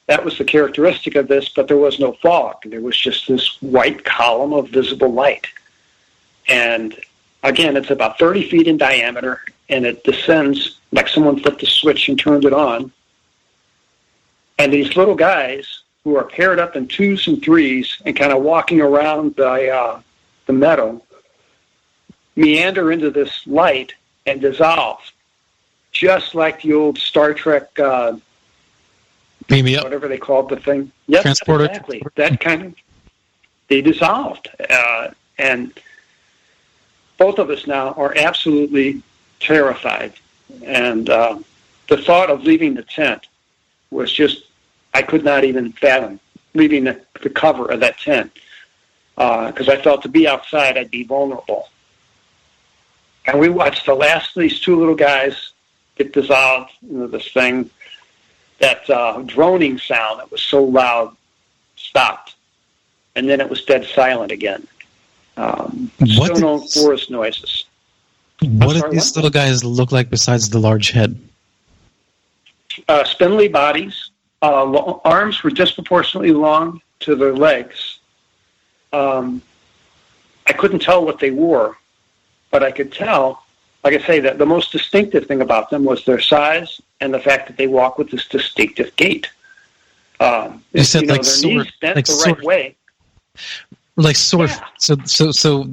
That was the characteristic of this, but there was no fog. There was just this white column of visible light. And again, it's about 30 feet in diameter, and it descends like someone flipped a switch and turned it on. And these little guys who are paired up in twos and threes and kind of walking around the meadow meander into this light and dissolve, just like the old Star Trek, Beam me up. Whatever they called the thing. Yes, Transporter. exactly. That kind of, they dissolved. And both of us now are absolutely terrified. And the thought of leaving the tent was just, I could not even fathom leaving the cover of that tent, because I felt to be outside, I'd be vulnerable. And we watched the last of these two little guys get dissolved into this thing. That droning sound that was so loud stopped. And then it was dead silent again. Still no forest noises. What did these little guys look like besides the large head? Spindly bodies. Arms were disproportionately long to their legs. I couldn't tell what they wore, but I could tell, like I say, that the most distinctive thing about them was their size and the fact that they walk with this distinctive gait. You said their knees bent the right way. Like sort of, so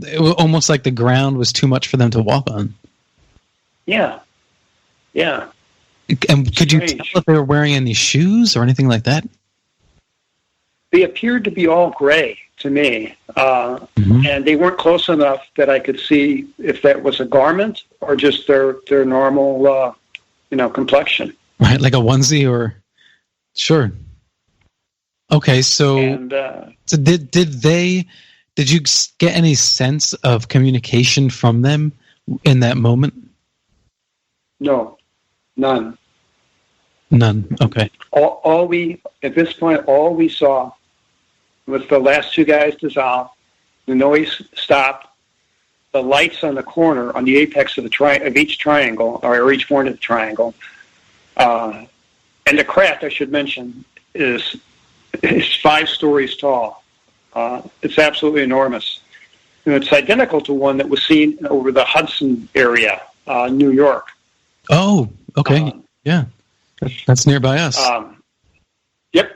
it was almost like the ground was too much for them to walk on. Yeah. And could you tell if they were wearing any shoes or anything like that? They appeared to be all gray to me, and they weren't close enough that I could see if that was a garment or just their normal, complexion. Right, like a onesie or... Sure. Okay, so did you get any sense of communication from them in that moment? No, none. None. Okay. All we saw was the last two guys dissolve. The noise stopped. The lights on the corner, on the apex of each triangle, or each point of the triangle, and the craft, I should mention, is 5 stories tall. It's absolutely enormous. It's identical to one that was seen over the Hudson area, New York. Oh, okay. Yeah. That's nearby us. Yep.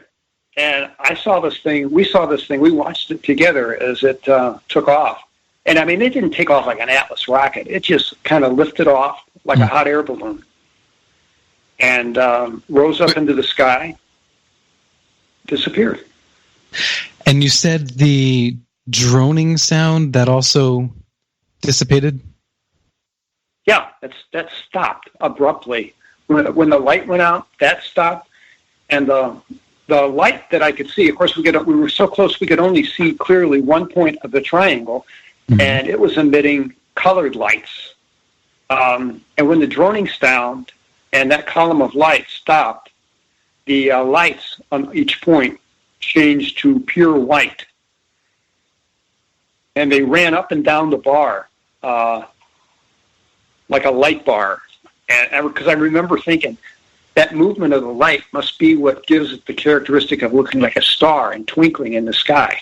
And I saw this thing. We saw this thing. We watched it together as it took off. And, I mean, it didn't take off like an Atlas rocket. It just kind of lifted off like a hot air balloon and rose up into the sky, disappeared. And you said the droning sound, that also dissipated? Yeah, that stopped abruptly. When the light went out, that stopped. And the light that I could see, of course, we were so close we could only see clearly one point of the triangle, and it was emitting colored lights. And when the droning sound and that column of light stopped, the lights on each point changed to pure white. And they ran up and down the bar like a light bar. And because I remember thinking, that movement of the light must be what gives it the characteristic of looking like a star and twinkling in the sky.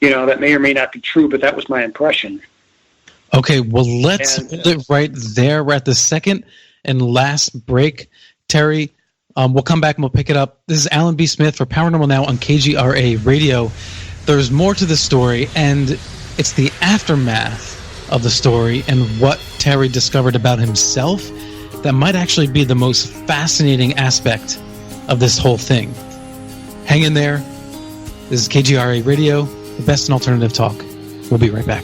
That may or may not be true, but that was my impression. Okay, well, let's hold it right there. We're at the second and last break. Terry, we'll come back and we'll pick it up. This is Alan B. Smith for Paranormal Now on KGRA Radio. There's more to the story, and it's the aftermath of the story and what Terry discovered about himself that might actually be the most fascinating aspect of this whole thing. Hang in there. This is KGRA Radio, the best in alternative talk. We'll be right back.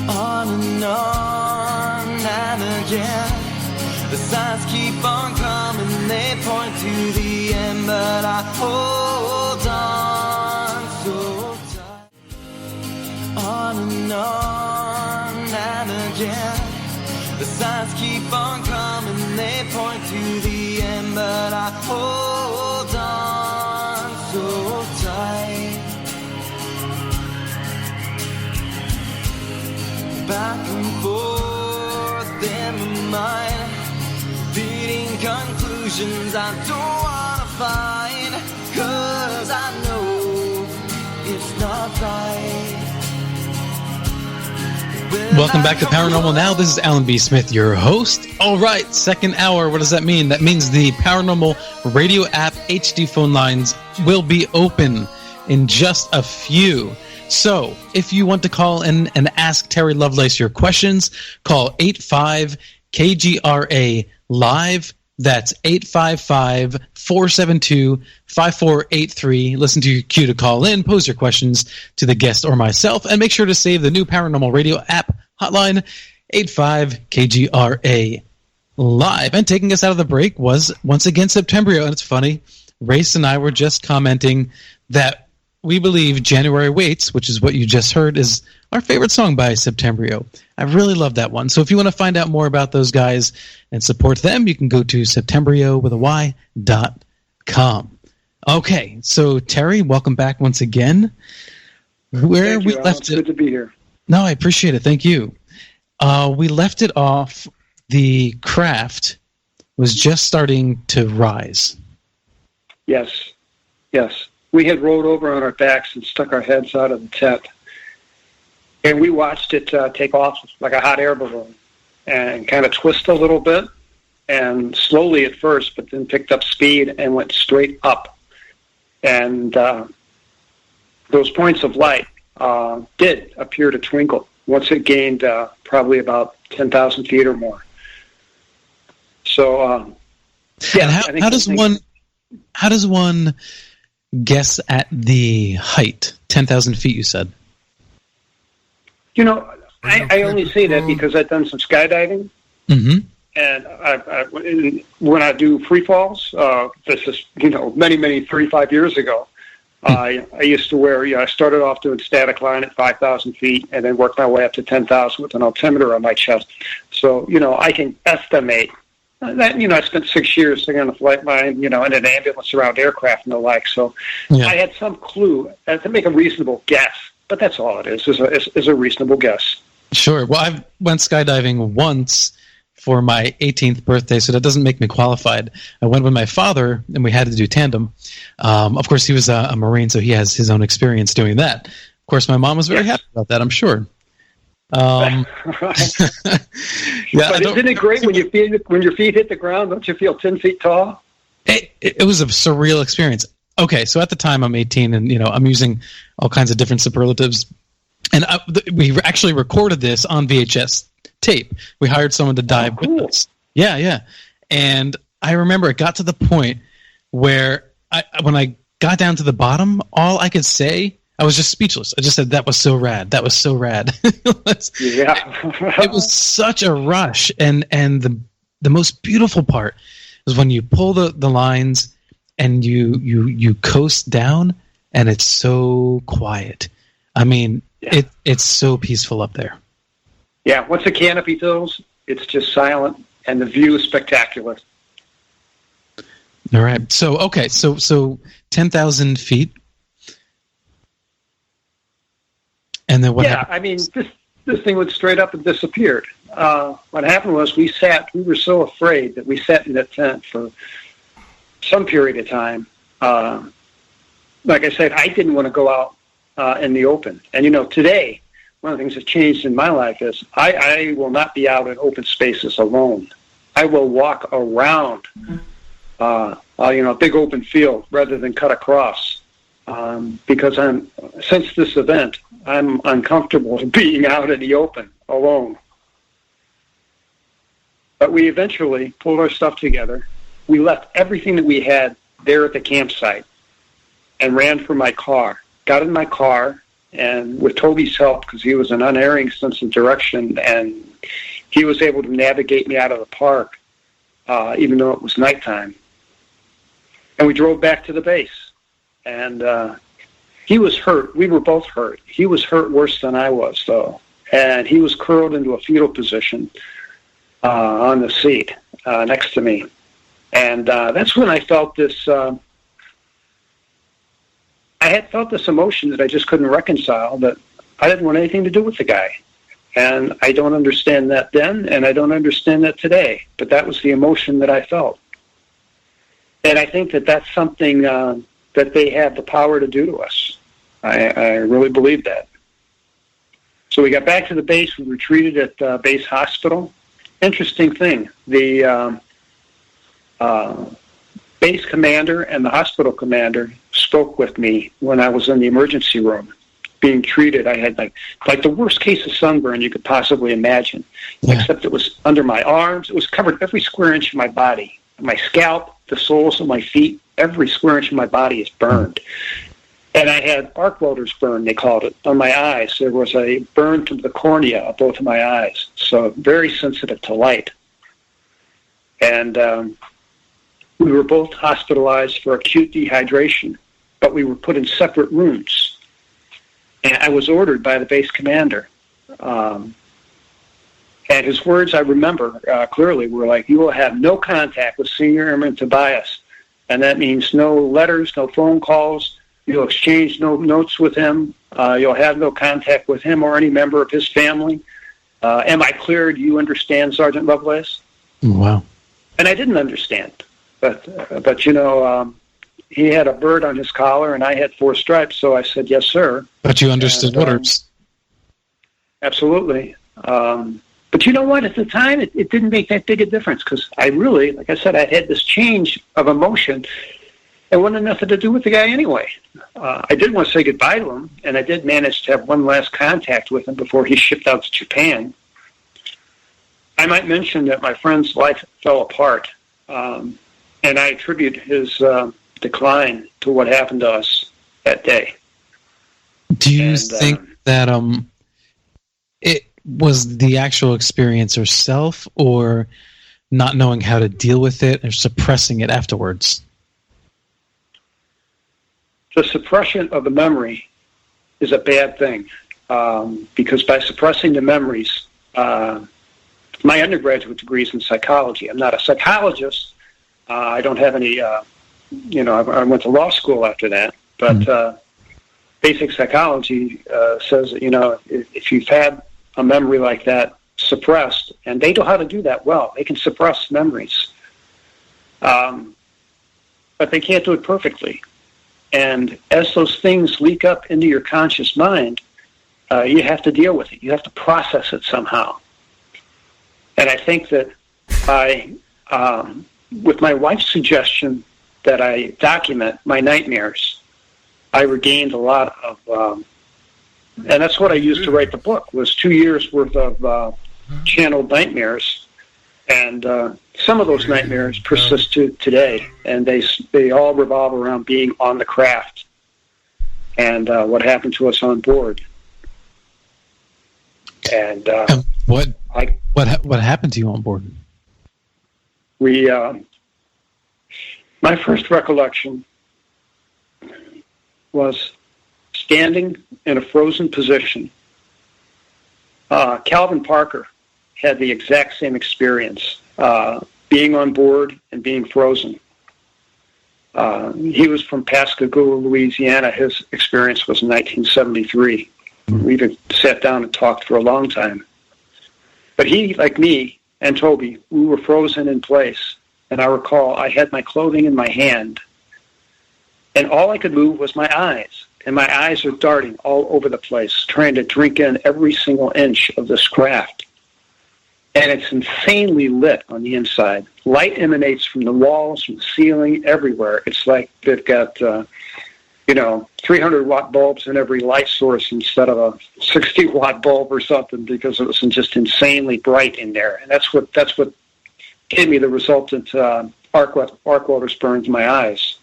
On and again, the signs keep on coming, they point to the end, but I hold on so tight. On and again, the signs keep on coming, they point to the end, but I hold on so tight. Back and forth in my mind, beating conclusions I don't want to find, 'cause I know it's not right. Welcome back to Paranormal Now. This is Alan B. Smith, your host. All right, second hour. What does that mean? That means the Paranormal Radio app HD phone lines will be open in just a few. So, if you want to call in and ask Terry Lovelace your questions, call 85-KGRA-LIVE. That's 855-472-5483. Listen to your cue to call in, pose your questions to the guest or myself, and make sure to save the new Paranormal Radio app hotline, 85-KGRA-LIVE. And taking us out of the break was, once again, Septembrio. And it's funny, Race and I were just commenting that we believe January Waits, which is what you just heard, is our favorite song by Septembrio. I really love that one. So if you want to find out more about those guys and support them, you can go to septembrio.com. Okay, so Terry, welcome back once again. Where Thank we you, left It's it. good to be here. No, I appreciate it. Thank you. We left it off. The craft was just starting to rise. Yes. We had rolled over on our backs and stuck our heads out of the tent. And we watched it take off like a hot air balloon and kind of twist a little bit, and slowly at first, but then picked up speed and went straight up. And those points of light did appear to twinkle once it gained probably about 10,000 feet or more. So, and how does one guess at the height? 10,000 feet, you said. You know, I only say that because I've done some skydiving. Mm-hmm. And when I do free falls, this is, many 35 years ago, I used to wear, I started off doing static line at 5,000 feet and then worked my way up to 10,000 with an altimeter on my chest. So, I can estimate that, I spent 6 years sitting on a flight line, in an ambulance around aircraft and the like. So yeah. I had some clue to make a reasonable guess, but that's all it is a reasonable guess. Sure. Well, I went skydiving once for my 18th birthday, so that doesn't make me qualified. I went with my father, and we had to do tandem. Of course, he was a Marine, so he has his own experience doing that. Of course, my mom was very happy about that, I'm sure. Yeah, but isn't it great when your feet hit the ground? Don't you feel 10 feet tall? It was a surreal experience. Okay, so at the time I'm 18, and I'm using all kinds of different superlatives, and we actually recorded this on VHS tape. We hired someone to dive with us. Yeah. And I remember it got to the point where when I got down to the bottom, all I could say, I was just speechless. I just said, "That was so rad. That was so rad." It was such a rush, and the most beautiful part is when you pull the lines and you coast down, and it's so quiet. I mean, it's so peaceful up there. Yeah, once the canopy fills, it's just silent, and the view is spectacular. All right. So 10,000 feet. And then what happened? I mean, this thing went straight up and disappeared. What happened was we were so afraid that we sat in that tent for some period of time. Like I said, I didn't want to go out in the open. And, today, one of the things that's changed in my life is I will not be out in open spaces alone. I will walk around, a big open field rather than cut across, because since this event, I'm uncomfortable being out in the open alone. But we eventually pulled our stuff together. We left everything that we had there at the campsite and ran for my car. Got in my car, and with Toby's help, because he was an unerring sense of direction, and he was able to navigate me out of the park, even though it was nighttime. And we drove back to the base. And he was hurt. We were both hurt. He was hurt worse than I was, though. And he was curled into a fetal position on the seat next to me. And that's when I felt this... I had felt this emotion that I just couldn't reconcile, that I didn't want anything to do with the guy. And I don't understand that then, and I don't understand that today. But that was the emotion that I felt. And I think that that's something that they have the power to do to us. I really believe that. So we got back to the base. We retreated at base hospital. Interesting thing. The base commander and the hospital commander spoke with me when I was in the emergency room being treated. I had like the worst case of sunburn you could possibly imagine, except it was under my arms. It was covered every square inch of my body. My scalp, the soles of my feet, every square inch of my body is burned. And I had arc welders burn, they called it, on my eyes. There was a burn to the cornea of both of my eyes, so very sensitive to light. And we were both hospitalized for acute dehydration, but we were put in separate rooms. And I was ordered by the base commander. And his words, I remember clearly, were like, "You will have no contact with Senior Airman Tobias And that means no letters, no phone calls. You'll exchange no notes with him. You'll have no contact with him or any member of his family. Am I clear? Do you understand, Sergeant Lovelace? Wow. And I didn't understand. But you know, he had a bird on his collar, and I had 4 stripes, so I said, yes, sir. But you understood orders. Absolutely. But you know what? At the time, it didn't make that big a difference, because I really, like I said, I had this change of emotion. It wanted nothing to do with the guy anyway. I did want to say goodbye to him, and I did manage to have one last contact with him before he shipped out to Japan. I might mention that my friend's life fell apart, and I attribute his decline to what happened to us that day. Do you think that it was the actual experience herself, or not knowing how to deal with it, or suppressing it afterwards? The suppression of the memory is a bad thing, because by suppressing the memories, my undergraduate degree is in psychology. I'm not a psychologist. I don't have any, I went to law school after that, but basic psychology says that, if you've had a memory like that suppressed, and they know how to do that well, they can suppress memories, but they can't do it perfectly. And as those things leak up into your conscious mind, you have to deal with it. You have to process it somehow. And I think that with my wife's suggestion that I document my nightmares, I regained a lot of, and that's what I used to write the book, was 2 years worth of channeled nightmares. And some of those nightmares persist to today, and they all revolve around being on the craft and what happened to us on board. And what happened to you on board? My first recollection was standing in a frozen position. Calvin Parker had the exact same experience, being on board and being frozen. He was from Pascagoula, Louisiana. His experience was in 1973. We even sat down and talked for a long time. But he, like me and Toby, we were frozen in place. And I recall I had my clothing in my hand, and all I could move was my eyes. And my eyes were darting all over the place, trying to drink in every single inch of this craft. And it's insanely lit on the inside. Light emanates from the walls, from the ceiling, everywhere. It's like they've got, 300-watt bulbs in every light source instead of a 60-watt bulb or something, because it was just insanely bright in there. And that's what gave me the resultant arc welder's burns in my eyes.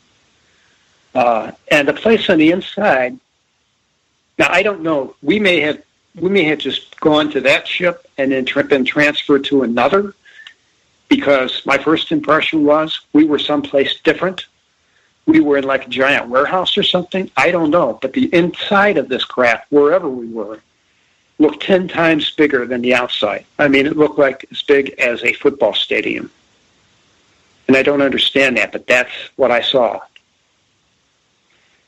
And the place on the inside, now I don't know, we may have just gone to that ship and then been transferred to another, because my first impression was we were someplace different. We were in like a giant warehouse or something. I don't know. But the inside of this craft, wherever we were, looked 10 times bigger than the outside. I mean, it looked like as big as a football stadium. And I don't understand that, but that's what I saw.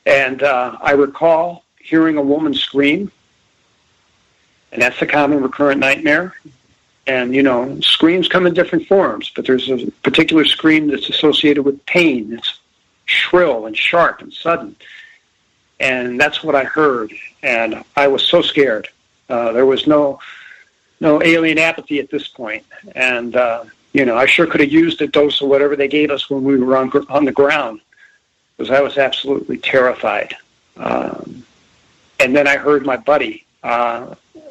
And I recall hearing a woman scream. And that's a common recurrent nightmare. And, screams come in different forms, but there's a particular scream that's associated with pain. It's shrill and sharp and sudden. And that's what I heard. And I was so scared. There was no alien apathy at this point. And, I sure could have used a dose of whatever they gave us when we were on the ground, because I was absolutely terrified. And then I heard my buddy.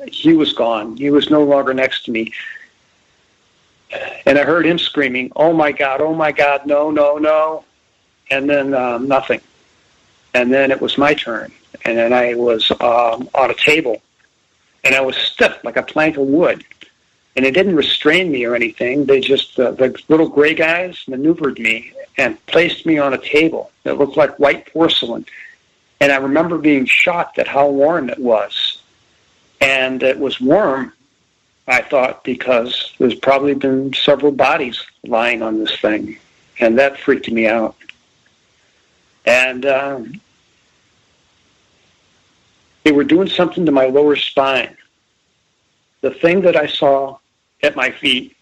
He was gone. He was no longer next to me. And I heard him screaming, oh my God, no, no, no. And then nothing. And then it was my turn. And then I was on a table. And I was stiff like a plank of wood. And it didn't restrain me or anything. They just, the little gray guys maneuvered me and placed me on a table that looked like white porcelain. And I remember being shocked at how warm it was. And it was warm, I thought, because there's probably been several bodies lying on this thing. And that freaked me out. And they were doing something to my lower spine. The thing that I saw at my feet,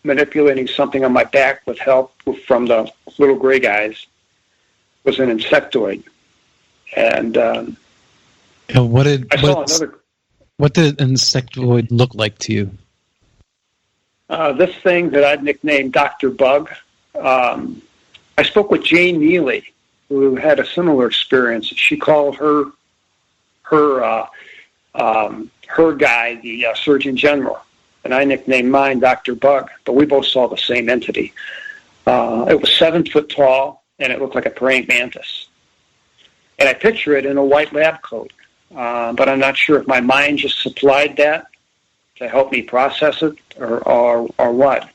manipulating something on my back with help from the little gray guys, was an insectoid. And what did an insectoid look like to you? This thing that I'd nicknamed Dr. Bug. I spoke with Jane Neely, who had a similar experience. She called her guy the Surgeon General, and I nicknamed mine Dr. Bug, but we both saw the same entity. It was 7 foot tall, and it looked like a praying mantis. And I picture it in a white lab coat, but I'm not sure if my mind just supplied that to help me process it or what.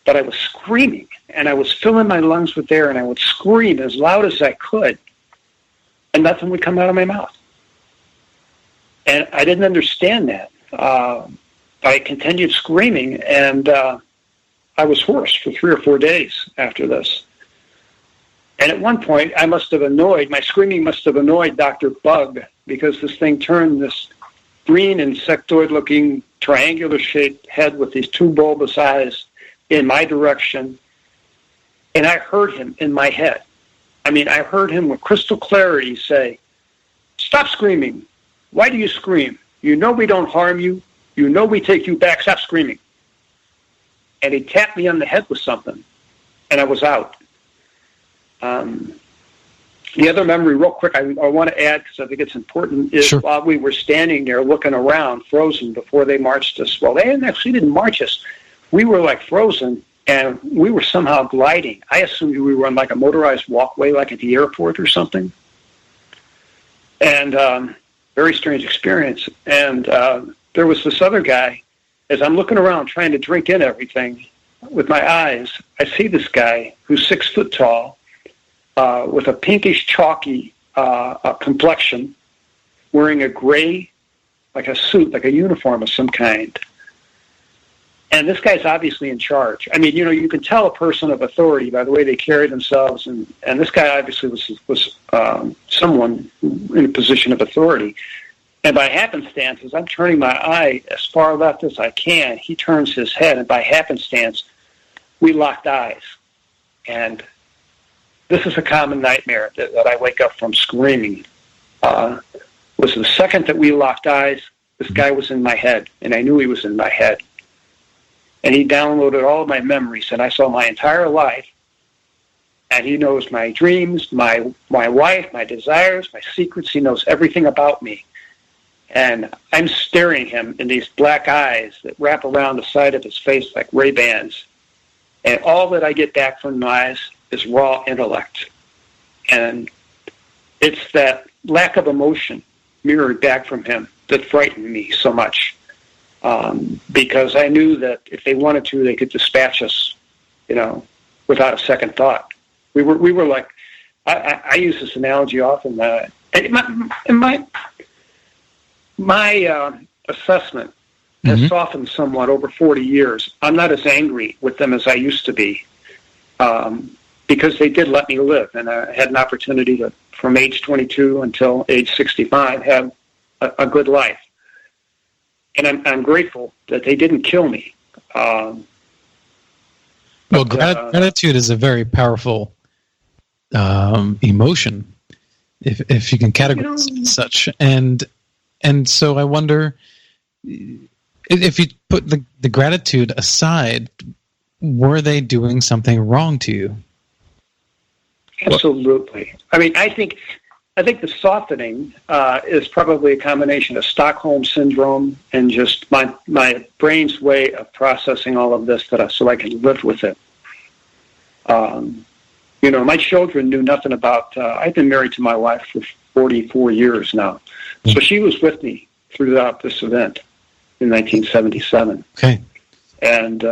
But I was screaming, and I was filling my lungs with air, and I would scream as loud as I could, and nothing would come out of my mouth. And I didn't understand that. I continued screaming, and I was hoarse for 3 or 4 days after this. And at one point, my screaming must have annoyed Dr. Bug, because this thing turned this green insectoid-looking triangular-shaped head with these 2 bulbous eyes in my direction, and I heard him in my head. I mean, I heard him with crystal clarity say, "Stop screaming. Why do you scream? You know we don't harm you. You know we take you back. Stop screaming." And he tapped me on the head with something, and I was out. The other memory, real quick, I want to add, because I think it's important, is Sure. While we were standing there looking around, frozen, before they marched us. Well, they didn't march us. We were like frozen, and we were somehow gliding. I assumed we were on like a motorized walkway, like at the airport or something. And very strange experience. And there was this other guy. As I'm looking around trying to drink in everything with my eyes, I see this guy who's 6 foot tall, with a pinkish chalky complexion, wearing a gray, like a suit, like a uniform of some kind. And this guy's obviously in charge. I mean, you can tell a person of authority by the way they carry themselves, and this guy obviously was someone in a position of authority. And by happenstance, as I'm turning my eye as far left as I can, he turns his head, and by happenstance, we locked eyes. And this is a common nightmare that I wake up from screaming. Was the second that we locked eyes, this guy was in my head, and I knew he was in my head. And he downloaded all of my memories, and I saw my entire life. And he knows my dreams, my wife, my desires, my secrets. He knows everything about me. And I'm staring him in these black eyes that wrap around the side of his face like Ray-Bans. And all that I get back from my eyes is raw intellect. And it's that lack of emotion mirrored back from him that frightened me so much. Because I knew that if they wanted to, they could dispatch us, without a second thought. We were like, I use this analogy often. My assessment has softened somewhat over 40 years. I'm not as angry with them as I used to be, because they did let me live, and I had an opportunity to, from age 22 until age 65, have a good life. And I'm grateful that they didn't kill me. Gratitude is a very powerful emotion, if you can categorize it as such. And so I wonder, if you put the gratitude aside, were they doing something wrong to you? Absolutely. I mean, I think the softening is probably a combination of Stockholm syndrome and just my brain's way of processing all of this so I can live with it. My children knew nothing about. I've been married to my wife for 44 years now, so she was with me throughout this event in 1977. Okay. And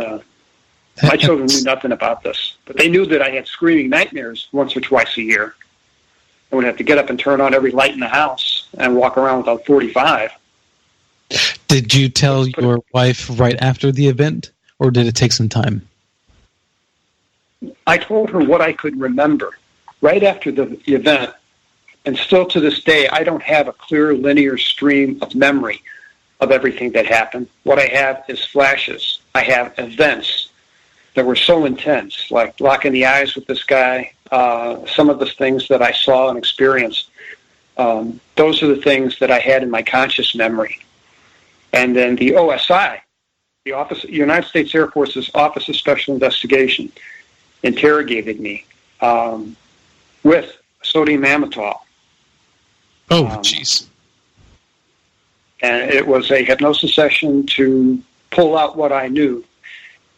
my children knew nothing about this, but they knew that I had screaming nightmares once or twice a year. I would have to get up and turn on every light in the house and walk around without 45. Did you tell your wife right after the event, or did it take some time? I told her what I could remember. right after the event, and still to this day, I don't have a clear linear stream of memory of everything that happened. What I have is flashes. I have events that were so intense, like locking the eyes with this guy, some of the things that I saw and experienced. Those are the things that I had in my conscious memory. And then the OSI, the United States Air Force's Office of Special Investigation, interrogated me with sodium amytal. Oh, jeez. And it was a hypnosis session to pull out what I knew.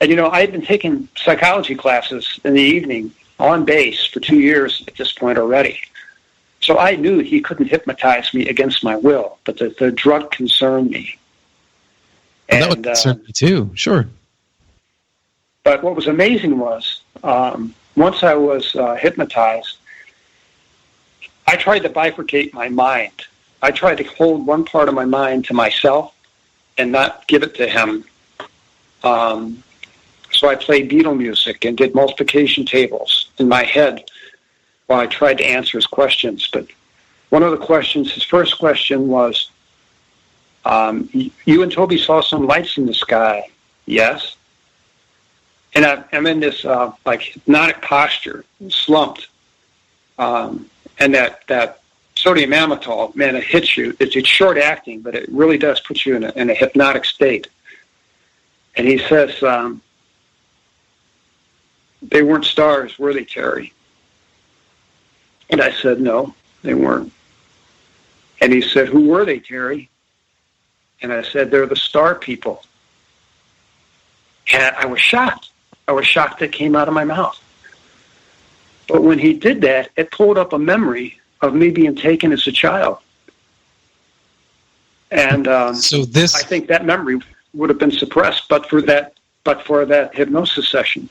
And, I had been taking psychology classes in the evening on base for 2 years at this point already. So I knew he couldn't hypnotize me against my will, but the drug concerned me. Well, that would concern me too, sure. But what was amazing was, once I was hypnotized, I tried to bifurcate my mind. I tried to hold one part of my mind to myself and not give it to him. So I played Beatle music and did multiplication tables in my head while I tried to answer his questions. But one of the questions, his first question was, you and Toby saw some lights in the sky. Yes. And I'm in this hypnotic posture, slumped. And that sodium amytal, man, it hits you. It's short acting, but it really does put you in a hypnotic state. And he says, they weren't stars, were they, Terry? And I said, no, they weren't. And he said, who were they, Terry? And I said, they're the star people. And I was shocked. I was shocked that came out of my mouth. But when he did that, it pulled up a memory of me being taken as a child. And I think that memory would have been suppressed but for that hypnosis session.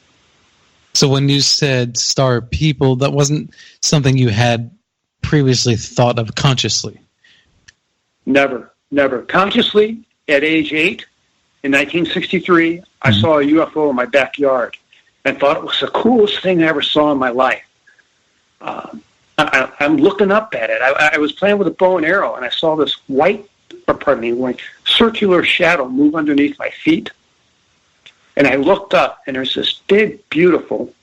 So when you said star people, that wasn't something you had previously thought of consciously? Never. Consciously, at age 8, in 1963, I saw a UFO in my backyard and thought it was the coolest thing I ever saw in my life. I'm looking up at it. I was playing with a bow and arrow, and I saw this circular shadow move underneath my feet. And I looked up, and there's this big, beautiful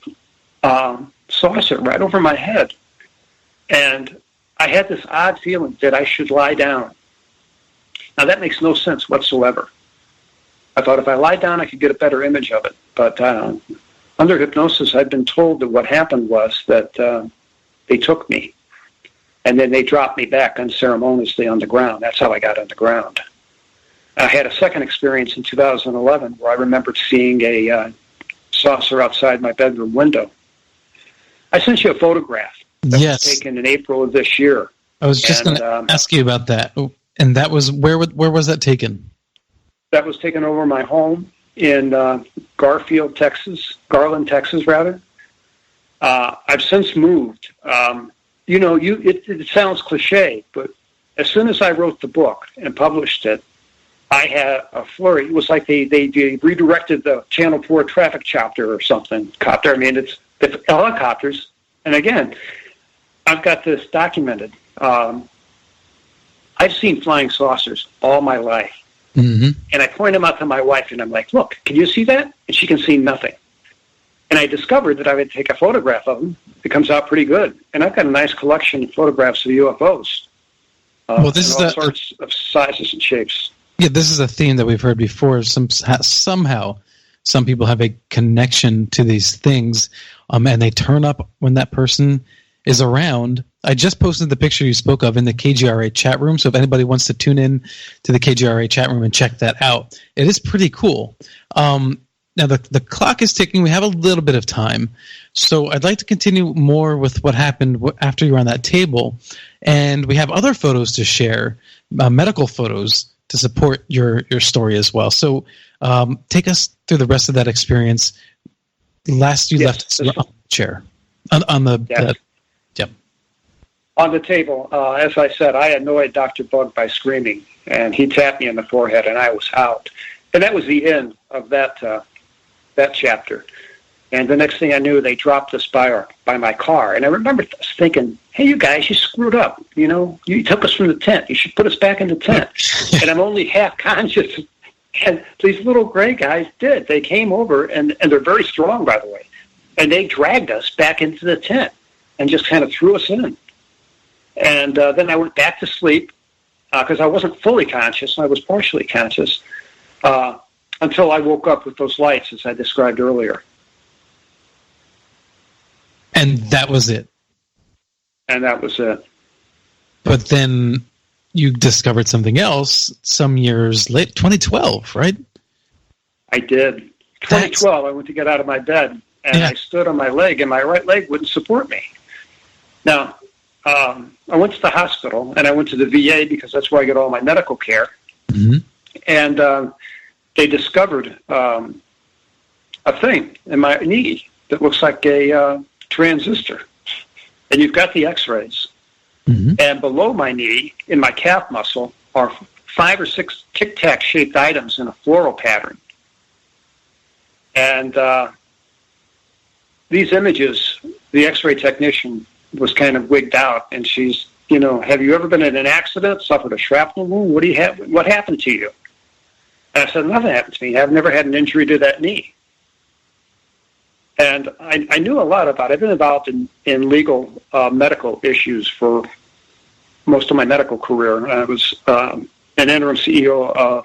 saucer right over my head. And I had this odd feeling that I should lie down. Now, that makes no sense whatsoever. I thought if I lie down, I could get a better image of it. But under hypnosis, I'd been told that what happened was that they took me, and then they dropped me back unceremoniously on the ground. That's how I got on the ground. I had a second experience in 2011 where I remembered seeing a saucer outside my bedroom window. I sent you a photograph that was taken in April of this year. I was just going to ask you about that. And that was, where was that taken? That was taken over my home in Garland, Texas. I've since moved. It sounds cliche, but as soon as I wrote the book and published it, I had a flurry. It was like they redirected the Channel 4 traffic chopper or something. It's helicopters. And again, I've got this documented. I've seen flying saucers all my life. Mm-hmm. And I point them out to my wife, and I'm like, look, can you see that? And she can see nothing. And I discovered that I would take a photograph of them. It comes out pretty good. And I've got a nice collection of photographs of UFOs. This is all sorts of sizes and shapes. Yeah, this is a theme that we've heard before. Somehow, some people have a connection to these things, and they turn up when that person is around. I just posted the picture you spoke of in the KGRA chat room, so if anybody wants to tune in to the KGRA chat room and check that out, it is pretty cool. Now, the clock is ticking. We have a little bit of time, so I'd like to continue more with what happened after you were on that table, and we have other photos to share, medical photos, to support your story as well. So take us through the rest of that experience. Last you left us on the chair. On the table. As I said, I annoyed Dr. Bug by screaming, and he tapped me in the forehead, and I was out. And that was the end of that chapter. And the next thing I knew, they dropped us by my car. And I remember thinking, hey, you guys, you screwed up. You know, you took us from the tent. You should put us back in the tent. And I'm only half conscious. And these little gray guys did. They came over, and they're very strong, by the way. And they dragged us back into the tent and just kind of threw us in. And then I went back to sleep because I wasn't fully conscious. I was partially conscious until I woke up with those lights, as I described earlier. And that was it. And that was it. But then you discovered something else some years late, 2012, right? I did. 2012, I went to get out of my bed, and I stood on my leg, and my right leg wouldn't support me. Now, I went to the hospital, and I went to the VA because that's where I get all my medical care. Mm-hmm. And they discovered a thing in my knee that looks like a transistor. And you've got the x-rays. Mm-hmm. And below my knee, in my calf muscle, are 5 or 6 tic-tac shaped items in a floral pattern. And these images, the x-ray technician was kind of wigged out, and she's, you know, have you ever been in an accident, suffered a shrapnel wound? What do you have? What happened to you? And I said, nothing happened to me. I've never had an injury to that knee. And I knew a lot about it. I've been involved in legal medical issues for most of my medical career. I was an interim CEO of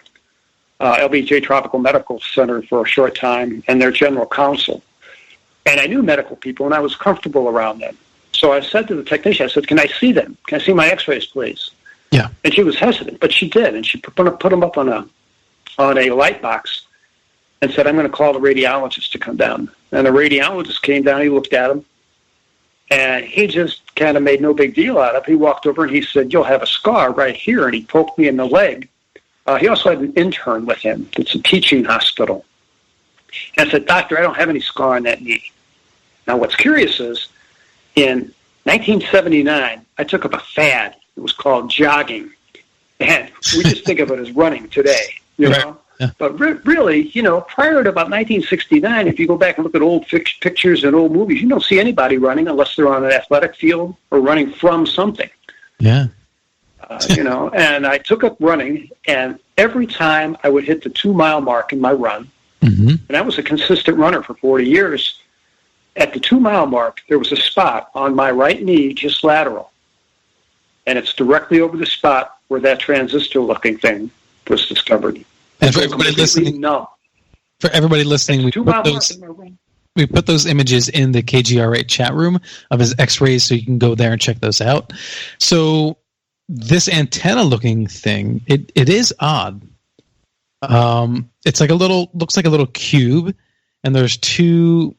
LBJ Tropical Medical Center for a short time and their general counsel. And I knew medical people, and I was comfortable around them. So I said to the technician, I said, can I see them? Can I see my x-rays, please? Yeah. And she was hesitant, but she did. And she put them up on a light box and said, I'm going to call the radiologist to come down. And the radiologist came down, he looked at him, and he just kind of made no big deal out of it. He walked over and he said, you'll have a scar right here, and he poked me in the leg. He also had an intern with him. It's a teaching hospital. And I said, doctor, I don't have any scar on that knee. Now, what's curious is, in 1979, I took up a fad. It was called jogging. And we just think of it as running today, you know? Yeah. But really, you know, prior to about 1969, if you go back and look at old pictures and old movies, you don't see anybody running unless they're on an athletic field or running from something. Yeah. You know, and I took up running, and every time I would hit the 2-mile mark in my run, and I was a consistent runner for 40 years, at the 2-mile mark, there was a spot on my right knee, just lateral, and it's directly over the spot where that transistor-looking thing was discovered. And for everybody listening, we put those images in the KGRA chat room of his x-rays, so you can go there and check those out. So this antenna-looking thing, it is odd. It's like looks like a little cube, and there's 2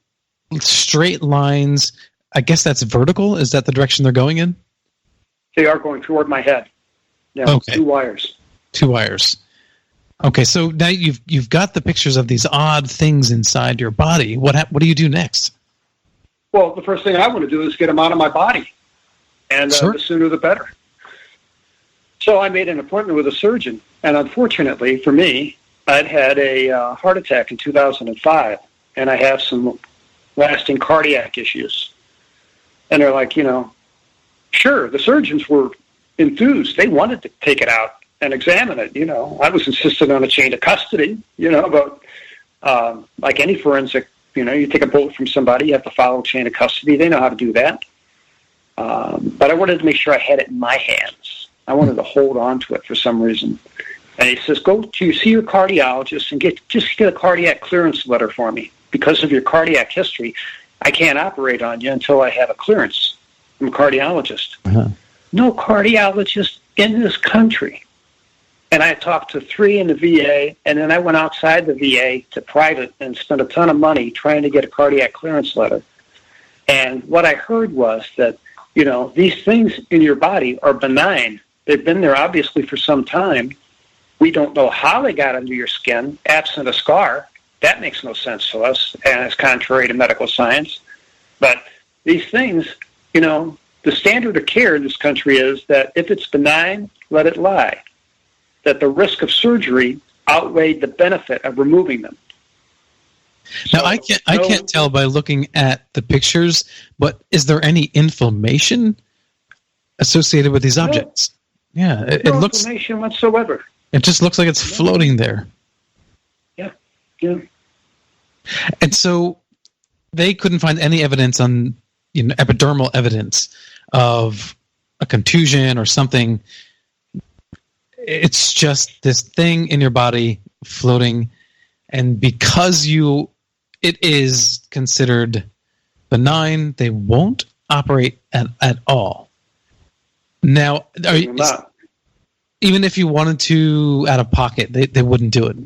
straight lines. I guess that's vertical. Is that the direction they're going in? They are going toward my head. Yeah, okay. 2 wires. 2 wires. Okay, so now you've got the pictures of these odd things inside your body. What do you do next? Well, the first thing I want to do is get them out of my body, and the sooner the better. So I made an appointment with a surgeon, and unfortunately for me, I'd had a heart attack in 2005, and I have some lasting cardiac issues. And they're like, you know, sure, the surgeons were enthused. They wanted to take it out and examine it, you know. I was insistent on a chain of custody, you know, but like any forensic, you know, you take a bullet from somebody, you have to follow a chain of custody. They know how to do that. But I wanted to make sure I had it in my hands. I wanted to hold on to it for some reason. And he says, go to see your cardiologist and get a cardiac clearance letter for me. Because of your cardiac history, I can't operate on you until I have a clearance from a cardiologist. Uh-huh. No cardiologist in this country. And I talked to 3 in the VA, and then I went outside the VA to private and spent a ton of money trying to get a cardiac clearance letter. And what I heard was that, you know, these things in your body are benign. They've been there obviously for some time. We don't know how they got under your skin, absent a scar. That makes no sense to us, and it's contrary to medical science. But these things, you know, the standard of care in this country is that if it's benign, let it lie. That the risk of surgery outweighed the benefit of removing them. Now, I can't tell by looking at the pictures, but is there any inflammation associated with these objects? Yeah, it no looks inflammation whatsoever. It just looks like it's floating there. Yeah. And so they couldn't find any evidence on, epidermal evidence of a contusion or something. It's just this thing in your body floating, and because it is considered benign, they won't operate at all. Now, even if you wanted to out of pocket, they wouldn't do it.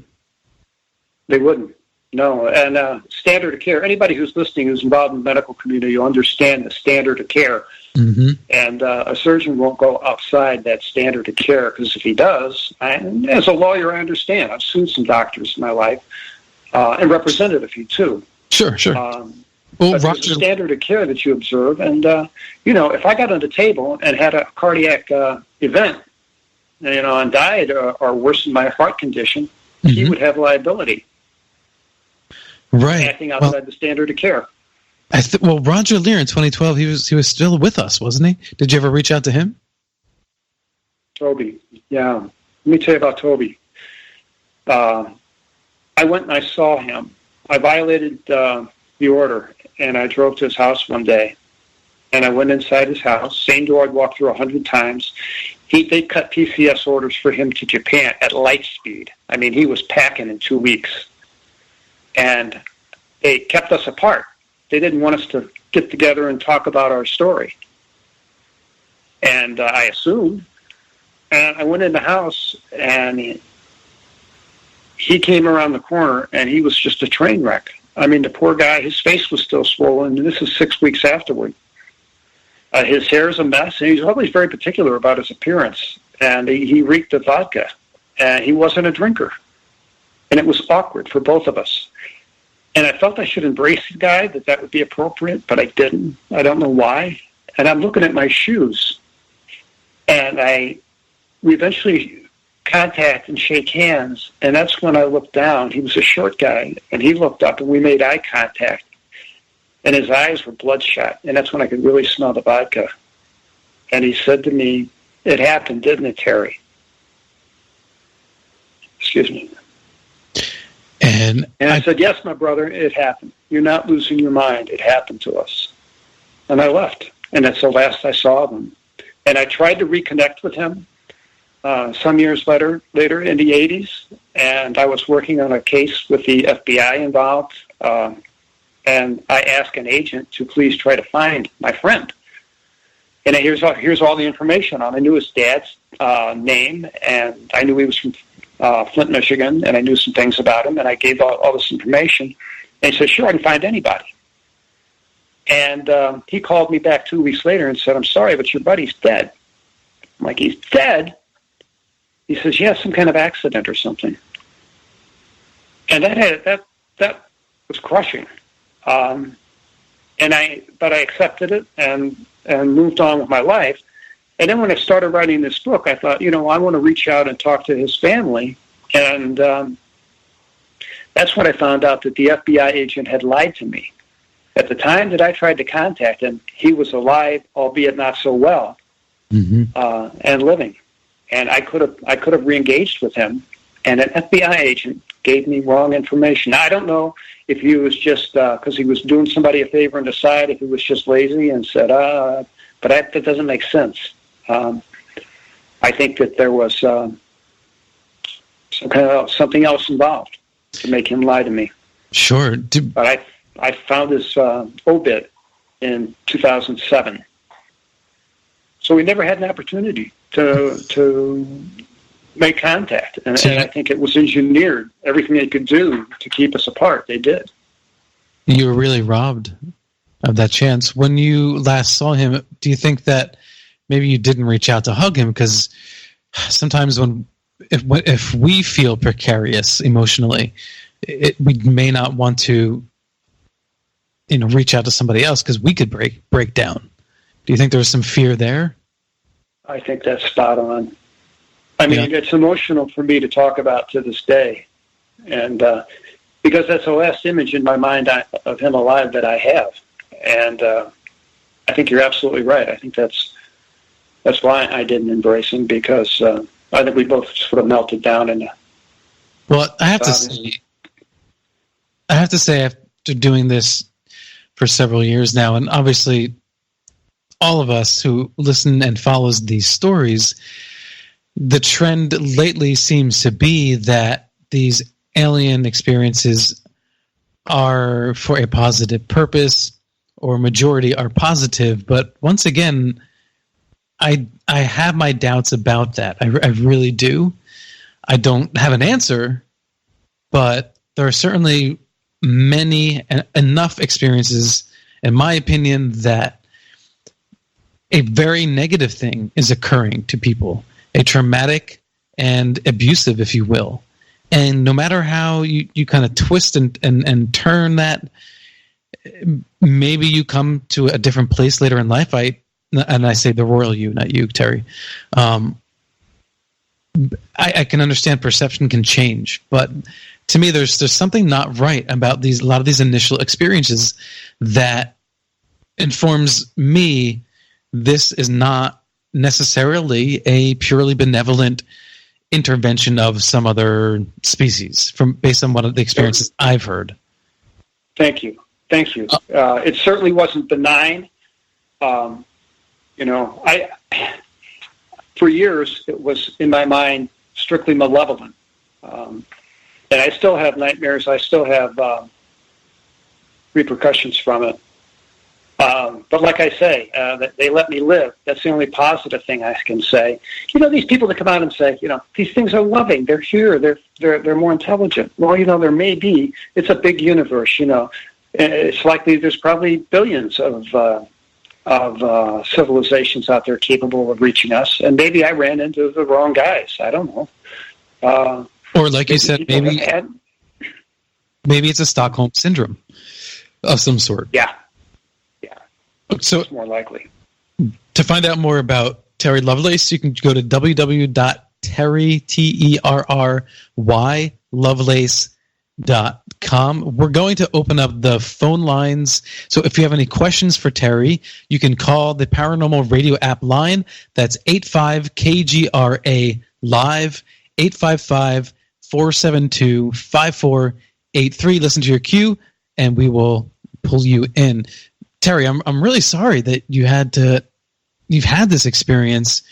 They wouldn't. No. And standard of care, anybody who's listening who's involved in the medical community, you'll understand the standard of care. Mm-hmm. And a surgeon won't go outside that standard of care, because if he does, as a lawyer, I understand. I've sued some doctors in my life and represented a few too. Sure. But there's a standard of care that you observe. And, if I got on the table and had a cardiac event, and died or worsened my heart condition, he would have liability. Right. Acting outside the standard of care. Roger Lear in 2012, he was still with us, wasn't he? Did you ever reach out to him? Toby, yeah. Let me tell you about Toby. I went and I saw him. I violated the order, and I drove to his house one day. And I went inside his house, same door I'd walked through 100 times. They cut PCS orders for him to Japan at light speed. I mean, he was packing in 2 weeks. And they kept us apart. They didn't want us to get together and talk about our story. And I assumed. And I went in the house, and he came around the corner, and he was just a train wreck. I mean, the poor guy, his face was still swollen, and this is 6 weeks afterward. His hair is a mess, and he's always very particular about his appearance. And he reeked of vodka, and he wasn't a drinker. And it was awkward for both of us. And I felt I should embrace the guy, that would be appropriate, but I didn't. I don't know why. And I'm looking at my shoes. And we eventually contact and shake hands, and that's when I looked down. He was a short guy, and he looked up, and we made eye contact. And his eyes were bloodshot, and that's when I could really smell the vodka. And he said to me, "It happened, didn't it, Terry?" Excuse me. And I said, "Yes, my brother, it happened. You're not losing your mind. It happened to us." And I left, and that's the last I saw of him. And I tried to reconnect with him some years later in the 80s, and I was working on a case with the FBI involved, and I asked an agent to please try to find my friend. And here's all the information on. I knew his dad's name, and I knew he was from Flint, Michigan, and I knew some things about him, and I gave all this information. And he said, "Sure, I can find anybody." And he called me back 2 weeks later and said, "I'm sorry, but your buddy's dead." I'm like, "He's dead?" He says, "Yeah, some kind of accident or something." And that was crushing. But I accepted it and moved on with my life. And then when I started writing this book, I thought, I want to reach out and talk to his family. And that's when I found out that the FBI agent had lied to me. At the time that I tried to contact him, he was alive, albeit not so well, and living. And I could have re-engaged with him. And an FBI agent gave me wrong information. Now, I don't know if he was just because he was doing somebody a favor on the side, if he was just lazy and said, but that doesn't make sense. I think that there was something else involved to make him lie to me. Sure. But I found his obit in 2007. So we never had an opportunity to make contact. And I think it was engineered. Everything they could do to keep us apart, they did. You were really robbed of that chance. When you last saw him, do you think that maybe you didn't reach out to hug him? Because sometimes if we feel precarious emotionally, we may not want to reach out to somebody else because we could break down. Do you think there was some fear there? I think that's spot on. I mean, It's emotional for me to talk about to this day. And, because that's the last image in my mind of him alive that I have. And I think you're absolutely right. I think that's why I didn't embrace him, because I think we both sort of melted down in. Well, I have to say, after doing this for several years now, and obviously all of us who listen and follows these stories, the trend lately seems to be that these alien experiences are for a positive purpose, or majority are positive. But once again, I have my doubts about that. I really do. I don't have an answer, but there are certainly enough experiences, in my opinion, that a very negative thing is occurring to people, a traumatic and abusive, if you will. And no matter how you kind of twist and turn that, maybe you come to a different place later in life. I say the royal you, not you, Terry. I can understand perception can change, but to me, there's something not right about a lot of these initial experiences that informs me this is not necessarily a purely benevolent intervention of some other species, based on one of the experiences I've heard. Thank you. It certainly wasn't benign. For years, it was, in my mind, strictly malevolent. And I still have nightmares. I still have repercussions from it. But like I say, they let me live. That's the only positive thing I can say. These people that come out and say, these things are loving. They're here. They're more intelligent. Well, there may be. It's a big universe. It's likely there's probably billions of civilizations out there capable of reaching us. And maybe I ran into the wrong guys. I don't know. Or like you said, maybe it's a Stockholm syndrome of some sort. Yeah. So it's more likely. To find out more about Terry Lovelace, you can go to www.terrylovelace.com. We're going to open up the phone lines. So if you have any questions for Terry, you can call the Paranormal Radio app line. That's 85-KGRA live, 855-472-5483. Listen to your cue, and we will pull you in. Terry, I'm really sorry that you've had this experience,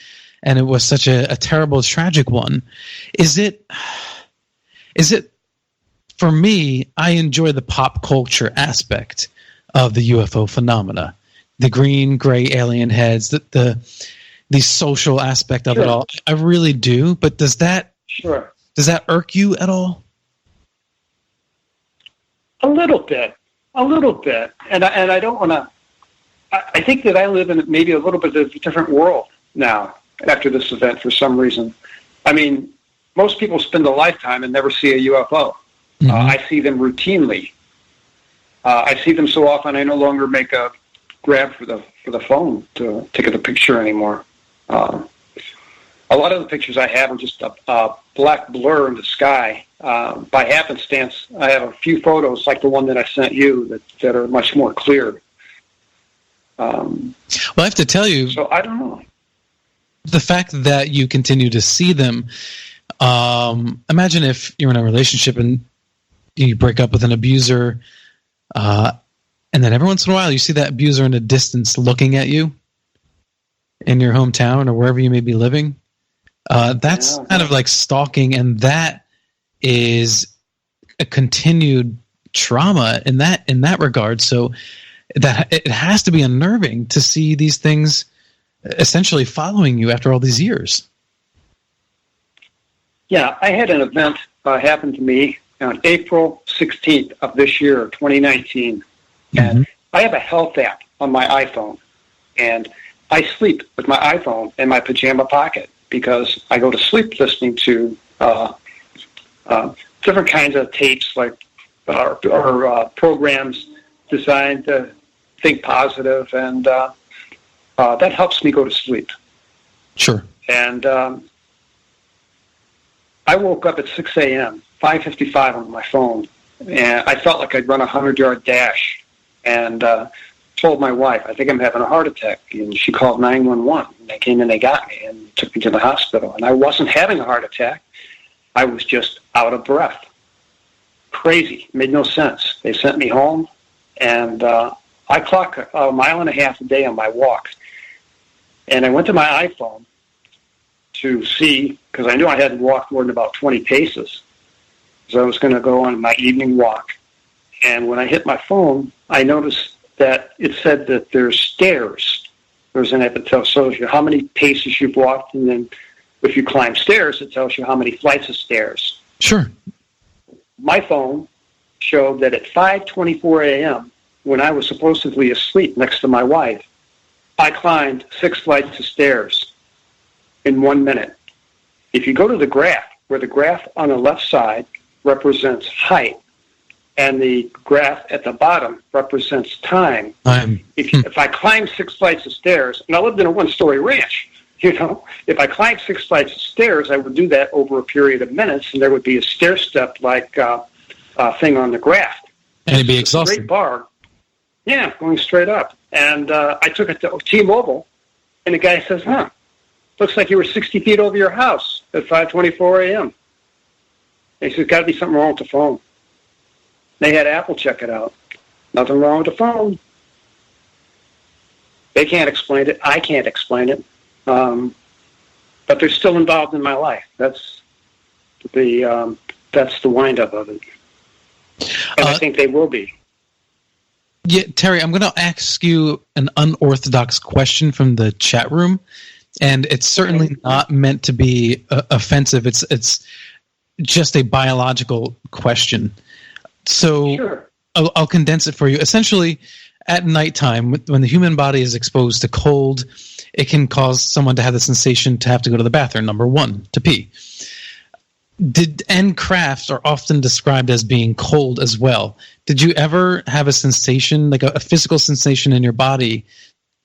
and it was such a terrible, tragic one. Is it for me? I enjoy the pop culture aspect of the UFO phenomena, the green, gray alien heads, the social aspect of it all. I really do. But does that irk you at all? A little bit. And I don't want to. I think that I live in maybe a little bit of a different world now after this event for some reason. I mean, most people spend a lifetime and never see a UFO. Mm-hmm. I see them routinely. I see them so often I no longer make a grab for the phone to take a picture anymore. A lot of the pictures I have are just a black blur in the sky. By happenstance, I have a few photos like the one that I sent you that are much more clear. Well, I have to tell you. So I don't know. The fact that you continue to see them. Imagine if you're in a relationship and you break up with an abuser, and then every once in a while you see that abuser in the distance looking at you in your hometown or wherever you may be living. That's kind of like stalking, and that is a continued trauma in that regard. So that it has to be unnerving to see these things essentially following you after all these years. Yeah, I had an event happen to me on April 16th of this year, 2019, and I have a health app on my iPhone, and I sleep with my iPhone in my pajama pocket because I go to sleep listening to different kinds of tapes or programs designed to think positive, and that helps me go to sleep. Sure. And I woke up at 6 a.m., 5:55 on my phone, And I felt like I'd run a 100-yard dash, and told my wife, I think I'm having a heart attack. And she called 911. And they came and they got me and took me to the hospital. And I wasn't having a heart attack. I was just out of breath. Crazy. Made no sense. They sent me home, and I clock a mile and a half a day on my walk. And I went to my iPhone to see, because I knew I hadn't walked more than about 20 paces. So I was going to go on my evening walk. And when I hit my phone, I noticed that it said that there's stairs. There's an app that tells you how many paces you've walked, and then if you climb stairs, it tells you how many flights of stairs. Sure. My phone showed that at 5:24 a.m., when I was supposedly asleep next to my wife, I climbed 6 flights of stairs in 1 minute. If you go to the graph, where the graph on the left side represents height, and the graph at the bottom represents time. If I climbed 6 flights of stairs, and I lived in a 1-story ranch, if I climbed 6 flights of stairs, I would do that over a period of minutes, and there would be a stair step like thing on the graph. And it'd be exhausting. Straight bar. Yeah, going straight up. And I took it to T-Mobile, and the guy says, looks like you were 60 feet over your house at 5:24 a.m. And he says, got to be something wrong with the phone. They had Apple check it out. Nothing wrong with the phone. They can't explain it. I can't explain it. But they're still involved in my life. That's the wind-up of it. And I think they will be. Yeah, Terry, I'm going to ask you an unorthodox question from the chat room, and it's certainly not meant to be offensive. It's just a biological question. So sure. I'll condense it for you. Essentially, at nighttime, when the human body is exposed to cold, it can cause someone to have the sensation to have to go to the bathroom, number one, to pee. And crafts are often described as being cold as well. Did you ever have a sensation, like a physical sensation in your body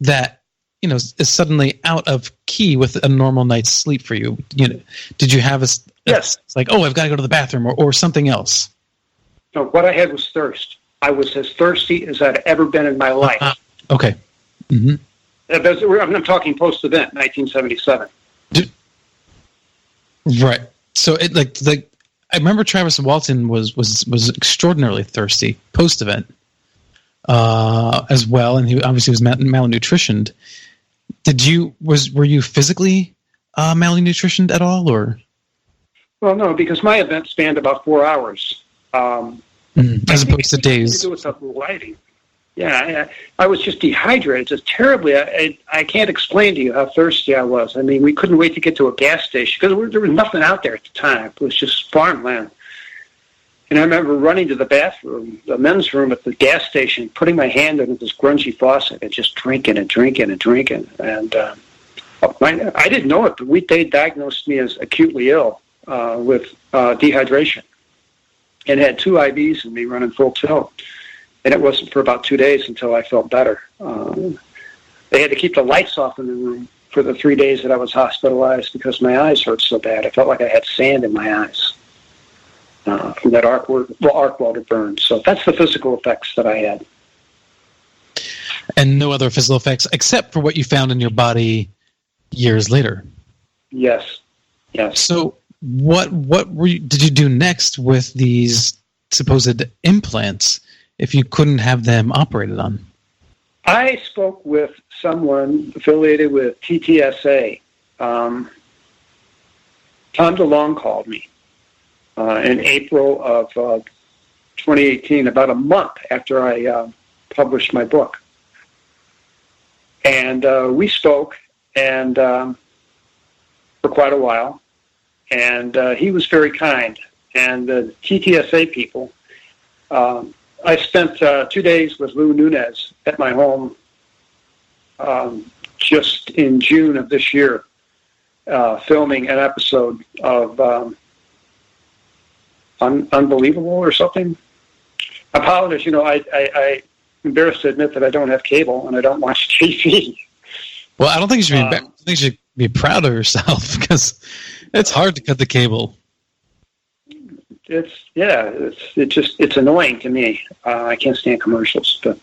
that, is suddenly out of key with a normal night's sleep for you? Did you have yes. It's like, I've got to go to the bathroom or something else? No, what I had was thirst. I was as thirsty as I'd ever been in my life. Okay. Mm-hmm. I'm talking post-event, 1977. Right. So I remember Travis Walton was extraordinarily thirsty post-event as well, and he obviously was malnutritioned. Were you physically malnutritioned at all, or? Well, no, because my event spanned about 4 hours. As opposed to days. To do with the lighting. Yeah, I was just dehydrated, just terribly. I can't explain to you how thirsty I was. I mean, we couldn't wait to get to a gas station because there was nothing out there at the time. It was just farmland. And I remember running to the bathroom, the men's room at the gas station, putting my hand under this grungy faucet and just drinking and drinking and drinking. And I didn't know it, but they diagnosed me as acutely ill with dehydration and had 2 IVs in me running full tilt. And it wasn't for about 2 days until I felt better. They had to keep the lights off in the room for the 3 days that I was hospitalized because my eyes hurt so bad. I felt like I had sand in my eyes from that arc water burn. So that's the physical effects that I had. And no other physical effects except for what you found in your body years later. Yes. So what did you do next with these supposed implants if you couldn't have them operated on? I spoke with someone affiliated with TTSA. Tom DeLong called me in April of 2018, about a month after I published my book. And we spoke and for quite a while. And he was very kind. And the TTSA people, I spent 2 days with Lou Nunez at my home just in June of this year, filming an episode of Unbelievable or something. I apologize. I'm embarrassed to admit that I don't have cable and I don't watch TV. Well, I don't think you should be embarrassed. I think you should be proud of yourself because it's hard to cut the cable. it's annoying to me. I can't stand commercials. But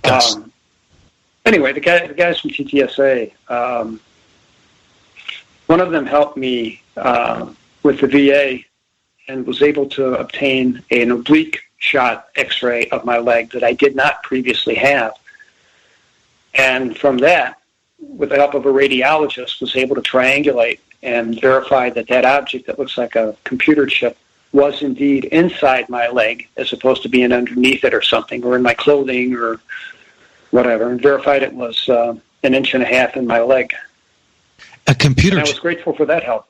gosh. Anyway, the guys from TTSA, one of them helped me with the VA and was able to obtain an oblique shot X-ray of my leg that I did not previously have. And from that, with the help of a radiologist, was able to triangulate and verify that object that looks like a computer chip was indeed inside my leg as opposed to being underneath it or something, or in my clothing or whatever, and verified it was 1.5 inches in my leg. A computer chip. I was grateful for that help.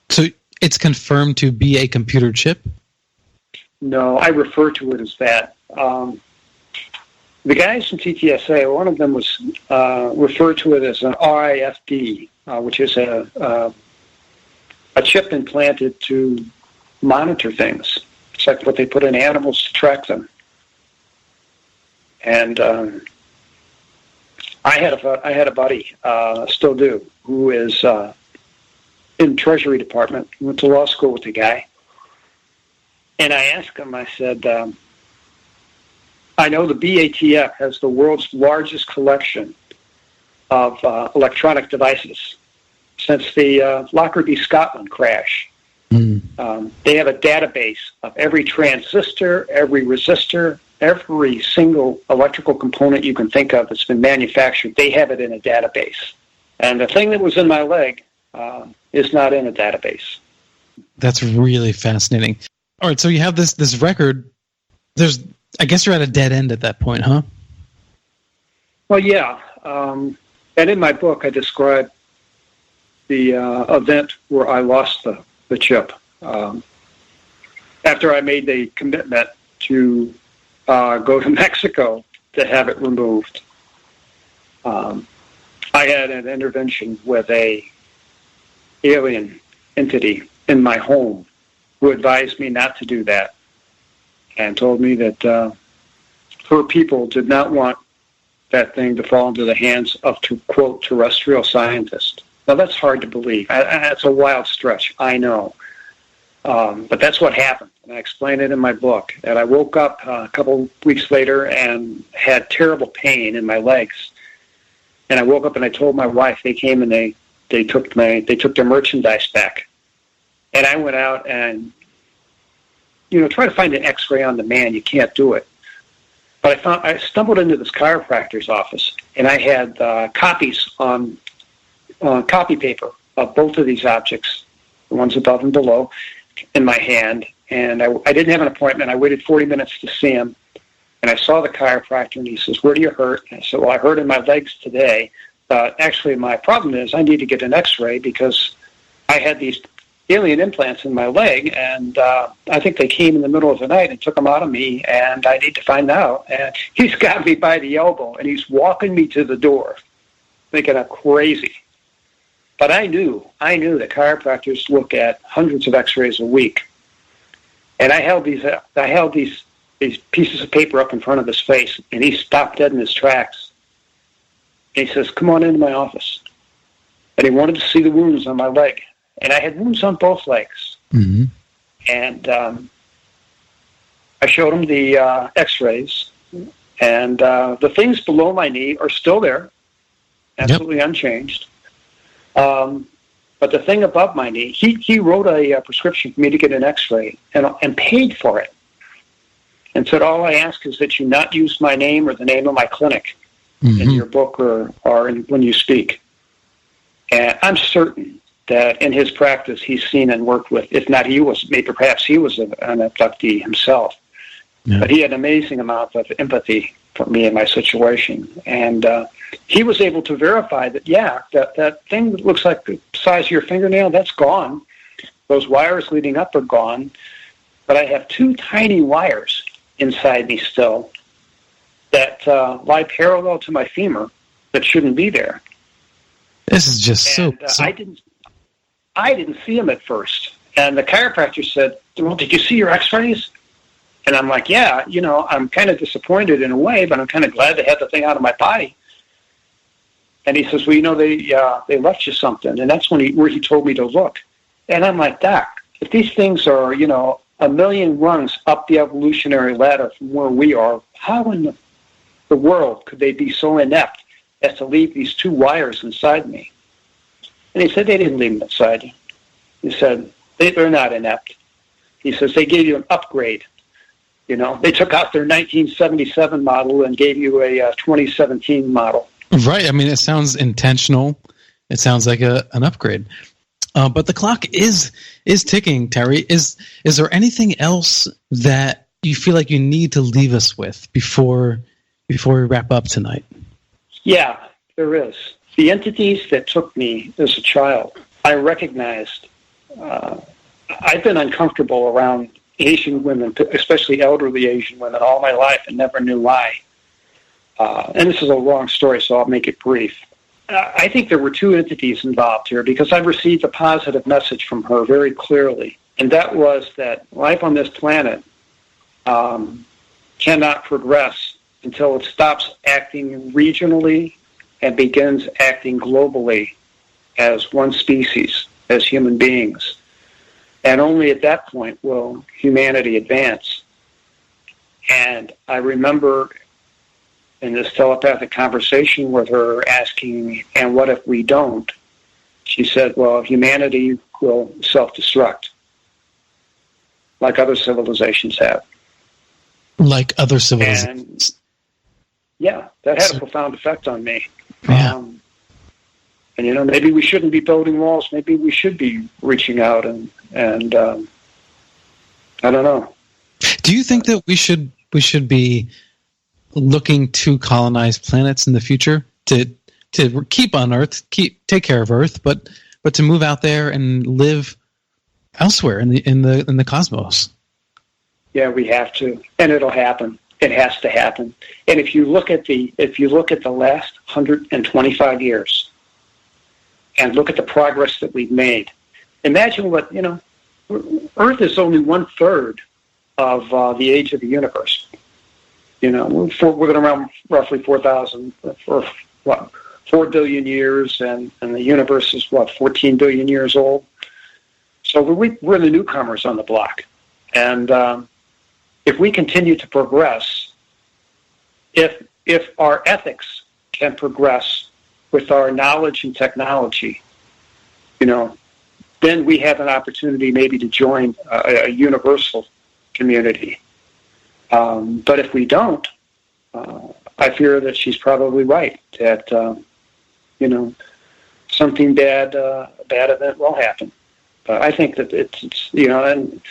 So it's confirmed to be a computer chip? No, I refer to it as that. The guys from TTSA, one of them was referred to it as an RIFD, which is a chip implanted to monitor things. It's like what they put in animals to track them. And I had a buddy, still do, who is in Treasury Department. Went to law school with the guy. And I asked him, I said, I know the BATF has the world's largest collection of electronic devices since the Lockerbie, Scotland crash. They have a database of every transistor, every resistor, every single electrical component you can think of that's been manufactured. They have it in a database. And the thing that was in my leg is not in a database. That's really fascinating. All right, so you have this record. I guess you're at a dead end at that point, huh? Well, yeah. And in my book, I describe the event where I lost the chip. After I made the commitment to go to Mexico to have it removed, I had an intervention with a alien entity in my home who advised me not to do that and told me that her people did not want that thing to fall into the hands of, to quote, terrestrial scientists. Now, that's hard to believe. That's a wild stretch, I know. But that's what happened, and I explain it in my book. And I woke up a couple weeks later and had terrible pain in my legs. And I woke up and I told my wife. They came and they took their merchandise back. And I went out and, try to find an X-ray on the man. You can't do it. But I stumbled into this chiropractor's office, and I had copies on copy paper of both of these objects, the ones above and below, in my hand. And I didn't have an appointment. I waited 40 minutes to see him. And I saw the chiropractor, and he says, "Where do you hurt?" And I said, "Well, I hurt in my legs today. Actually, my problem is I need to get an X-ray because I had these alien implants in my leg, and I think they came in the middle of the night and took them out of me, and I need to find out." And he's got me by the elbow, and he's walking me to the door, thinking I'm crazy. But I knew that chiropractors look at hundreds of X-rays a week, and I held these pieces of paper up in front of his face, and he stopped dead in his tracks. And he says, "Come on into my office." And he wanted to see the wounds on my leg. And I had wounds on both legs. Mm-hmm. And I showed him the X-rays. And the things below my knee are still there, absolutely unchanged. But the thing above my knee, he wrote a prescription for me to get an X-ray and paid for it. And said, "All I ask is that you not use my name or the name of my clinic in your book or when you speak." And I'm certain that in his practice he's seen and worked with, if not perhaps he was an abductee himself. Yeah. But he had an amazing amount of empathy for me in my situation. And he was able to verify that, that thing that looks like the size of your fingernail, that's gone. Those wires leading up are gone. But I have 2 tiny wires inside me still that lie parallel to my femur that shouldn't be there. This is just so... I didn't see him at first. And the chiropractor said, "Well, did you see your X-rays?" And I'm like, "Yeah, I'm kind of disappointed in a way, but I'm kind of glad to have the thing out of my body." And he says, "Well, they left you something." And that's where he told me to look. And I'm like, "Doc, if these things are, a million rungs up the evolutionary ladder from where we are, how in the world could they be so inept as to leave these two wires inside me? And he said, they didn't leave them inside you. He said, they're not inept. He says, they gave you an upgrade. They took out their 1977 model and gave you a 2017 model. Right. I mean, it sounds intentional. It sounds like an upgrade. But the clock is ticking, Terry. Is there anything else that you feel like you need to leave us with before we wrap up tonight? Yeah, there is. The entities that took me as a child, I recognized. I've been uncomfortable around Asian women, especially elderly Asian women, all my life and never knew why. And this is a long story, so I'll make it brief. I think there were two entities involved here because I received a positive message from her very clearly, and that was that life on this planet cannot progress until it stops acting regionally and begins acting globally as one species, as human beings. And only at that point will humanity advance. And I remember in this telepathic conversation with her asking me, and what if we don't? She said, well, humanity will self-destruct, like other civilizations have. Like other civilizations. And, yeah, that had a profound effect on me. Yeah. And, maybe we shouldn't be building walls. Maybe we should be reaching out and I don't know. Do you think that we should be looking to colonize planets in the future to keep on Earth, take care of Earth, but to move out there and live elsewhere in the cosmos? Yeah, we have to, and it'll happen. It has to happen. And if you look at the last 125 years and look at the progress that we've made, imagine what Earth is only 1/3 of the age of the universe. We're going around roughly 4 billion years, and the universe is 14 billion years old. So we're the newcomers on the block, and if we continue to progress, if our ethics can progress with our knowledge and technology, then we have an opportunity maybe to join a universal community. But if we don't, I fear that she's probably right, that, something bad event will happen. I think that it's and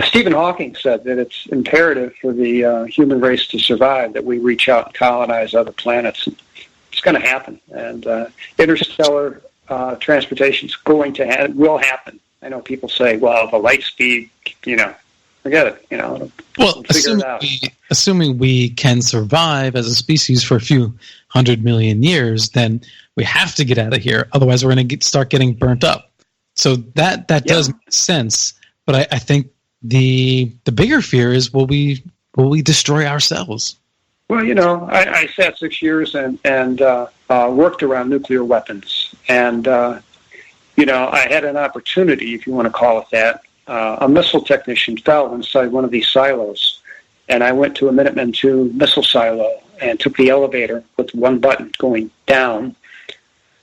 Stephen Hawking said that it's imperative for the human race to survive that we reach out and colonize other planets. It's going to happen, and interstellar transportation is will happen. I know people say, "Well, the light speed, forget it." Well, assuming we can survive as a species for a few 100 million years, then we have to get out of here. Otherwise, we're going to start getting burnt up. So that does make sense, but I think the bigger fear is will we destroy ourselves? Well, I sat 6 years and worked around nuclear weapons, and I had an opportunity, if you want to call it that. A missile technician fell inside one of these silos, and I went to a Minuteman II missile silo and took the elevator with one button going down,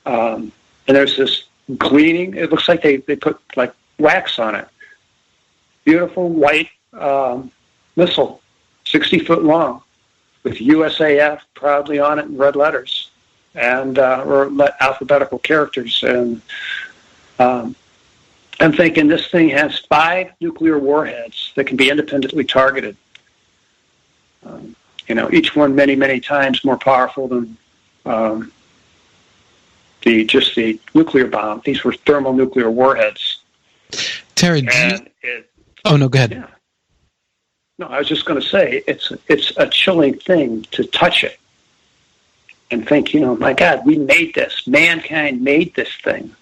and there's this gleaming. It looks like they put like wax on it. Beautiful white missile, 60 foot long, with USAF proudly on it in red letters and or alphabetical characters. And I'm thinking this thing has 5 nuclear warheads that can be independently targeted. Each one many, many times more powerful than the nuclear bomb. These were thermonuclear warheads. Terry, no, go ahead. Yeah. No, I was just going to say it's a chilling thing to touch it and think, my God, we made this. Mankind made this thing.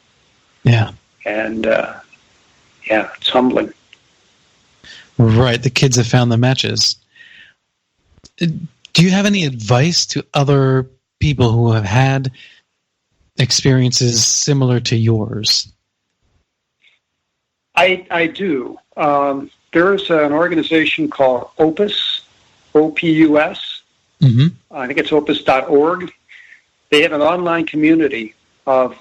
Yeah. And it's humbling. Right. The kids have found the matches. Do you have any advice to other people who have had experiences similar to yours? I do. There's an organization called Opus, OPUS. Mm-hmm. I think it's opus.org. They have an online community of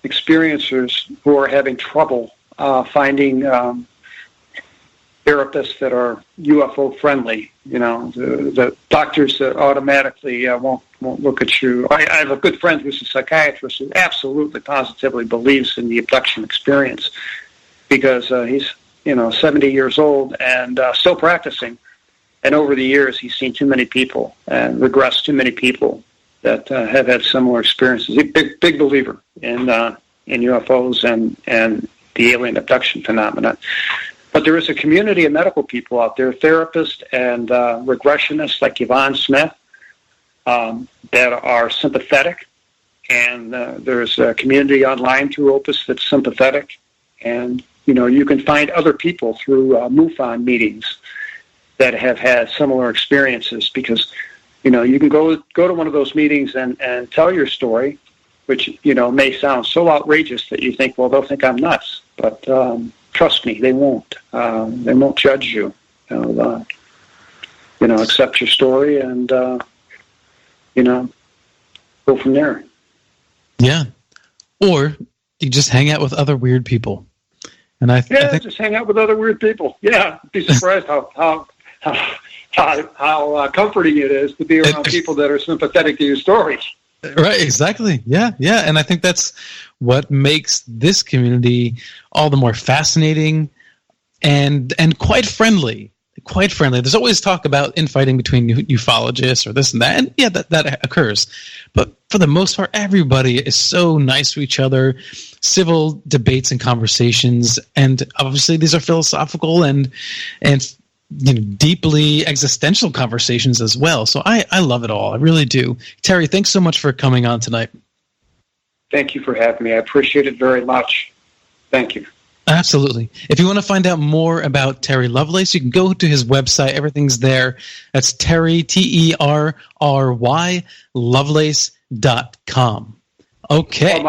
experiencers who are having trouble finding therapists that are UFO friendly. You know, the doctors that automatically won't look at you. I have a good friend who's a psychiatrist who absolutely, positively believes in the abduction experience because he's 70 years old and still practicing. And over the years, he's seen too many people and regressed too many people that have had similar experiences. He's a big believer in UFOs and the alien abduction phenomenon. But there is a community of medical people out there, therapists and regressionists like Yvonne Smith, that are sympathetic. And there's a community online through Opus that's sympathetic. And, you can find other people through MUFON meetings that have had similar experiences because, you can go to one of those meetings and tell your story, which, may sound so outrageous that you think, well, they'll think I'm nuts. But trust me, they won't. They won't judge you. They'll, accept your story and, go from there. Yeah. Or you just hang out with other weird people. And I think just hang out with other weird people. Yeah, be surprised how comforting it is to be around people that are sympathetic to your story. Right, exactly. Yeah. And I think that's what makes this community all the more fascinating and quite friendly. Quite friendly. There's always talk about infighting between ufologists or this and that. And yeah, that occurs. But for the most part, everybody is so nice to each other, civil debates and conversations. And obviously these are philosophical and deeply existential conversations as well. So I love it all. I really do. Terry, thanks so much for coming on tonight. Thank you for having me. I appreciate it very much. Thank you. Absolutely. If you want to find out more about Terry Lovelace, you can go to his website. Everything's there. That's Terry, Terry, Lovelace.com. Okay. Well,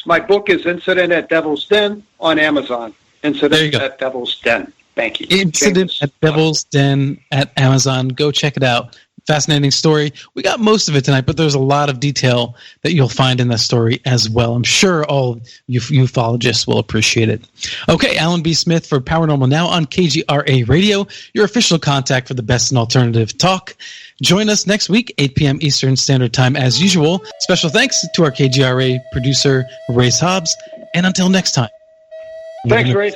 my book is Incident at Devil's Den on Amazon. Incident at Devil's Den. Thank you. Incident at Devil's Den at Amazon. Go check it out. Fascinating story. We got most of it tonight, but there's a lot of detail that you'll find in that story as well. I'm sure all ufologists will appreciate it. Okay, Alan B. Smith for Paranormal Now on KGRA Radio, your official contact for the best in alternative talk. Join us next week, 8 p.m. Eastern Standard Time as usual. Special thanks to our KGRA producer, Race Hobbs. And until next time. Thanks, Race.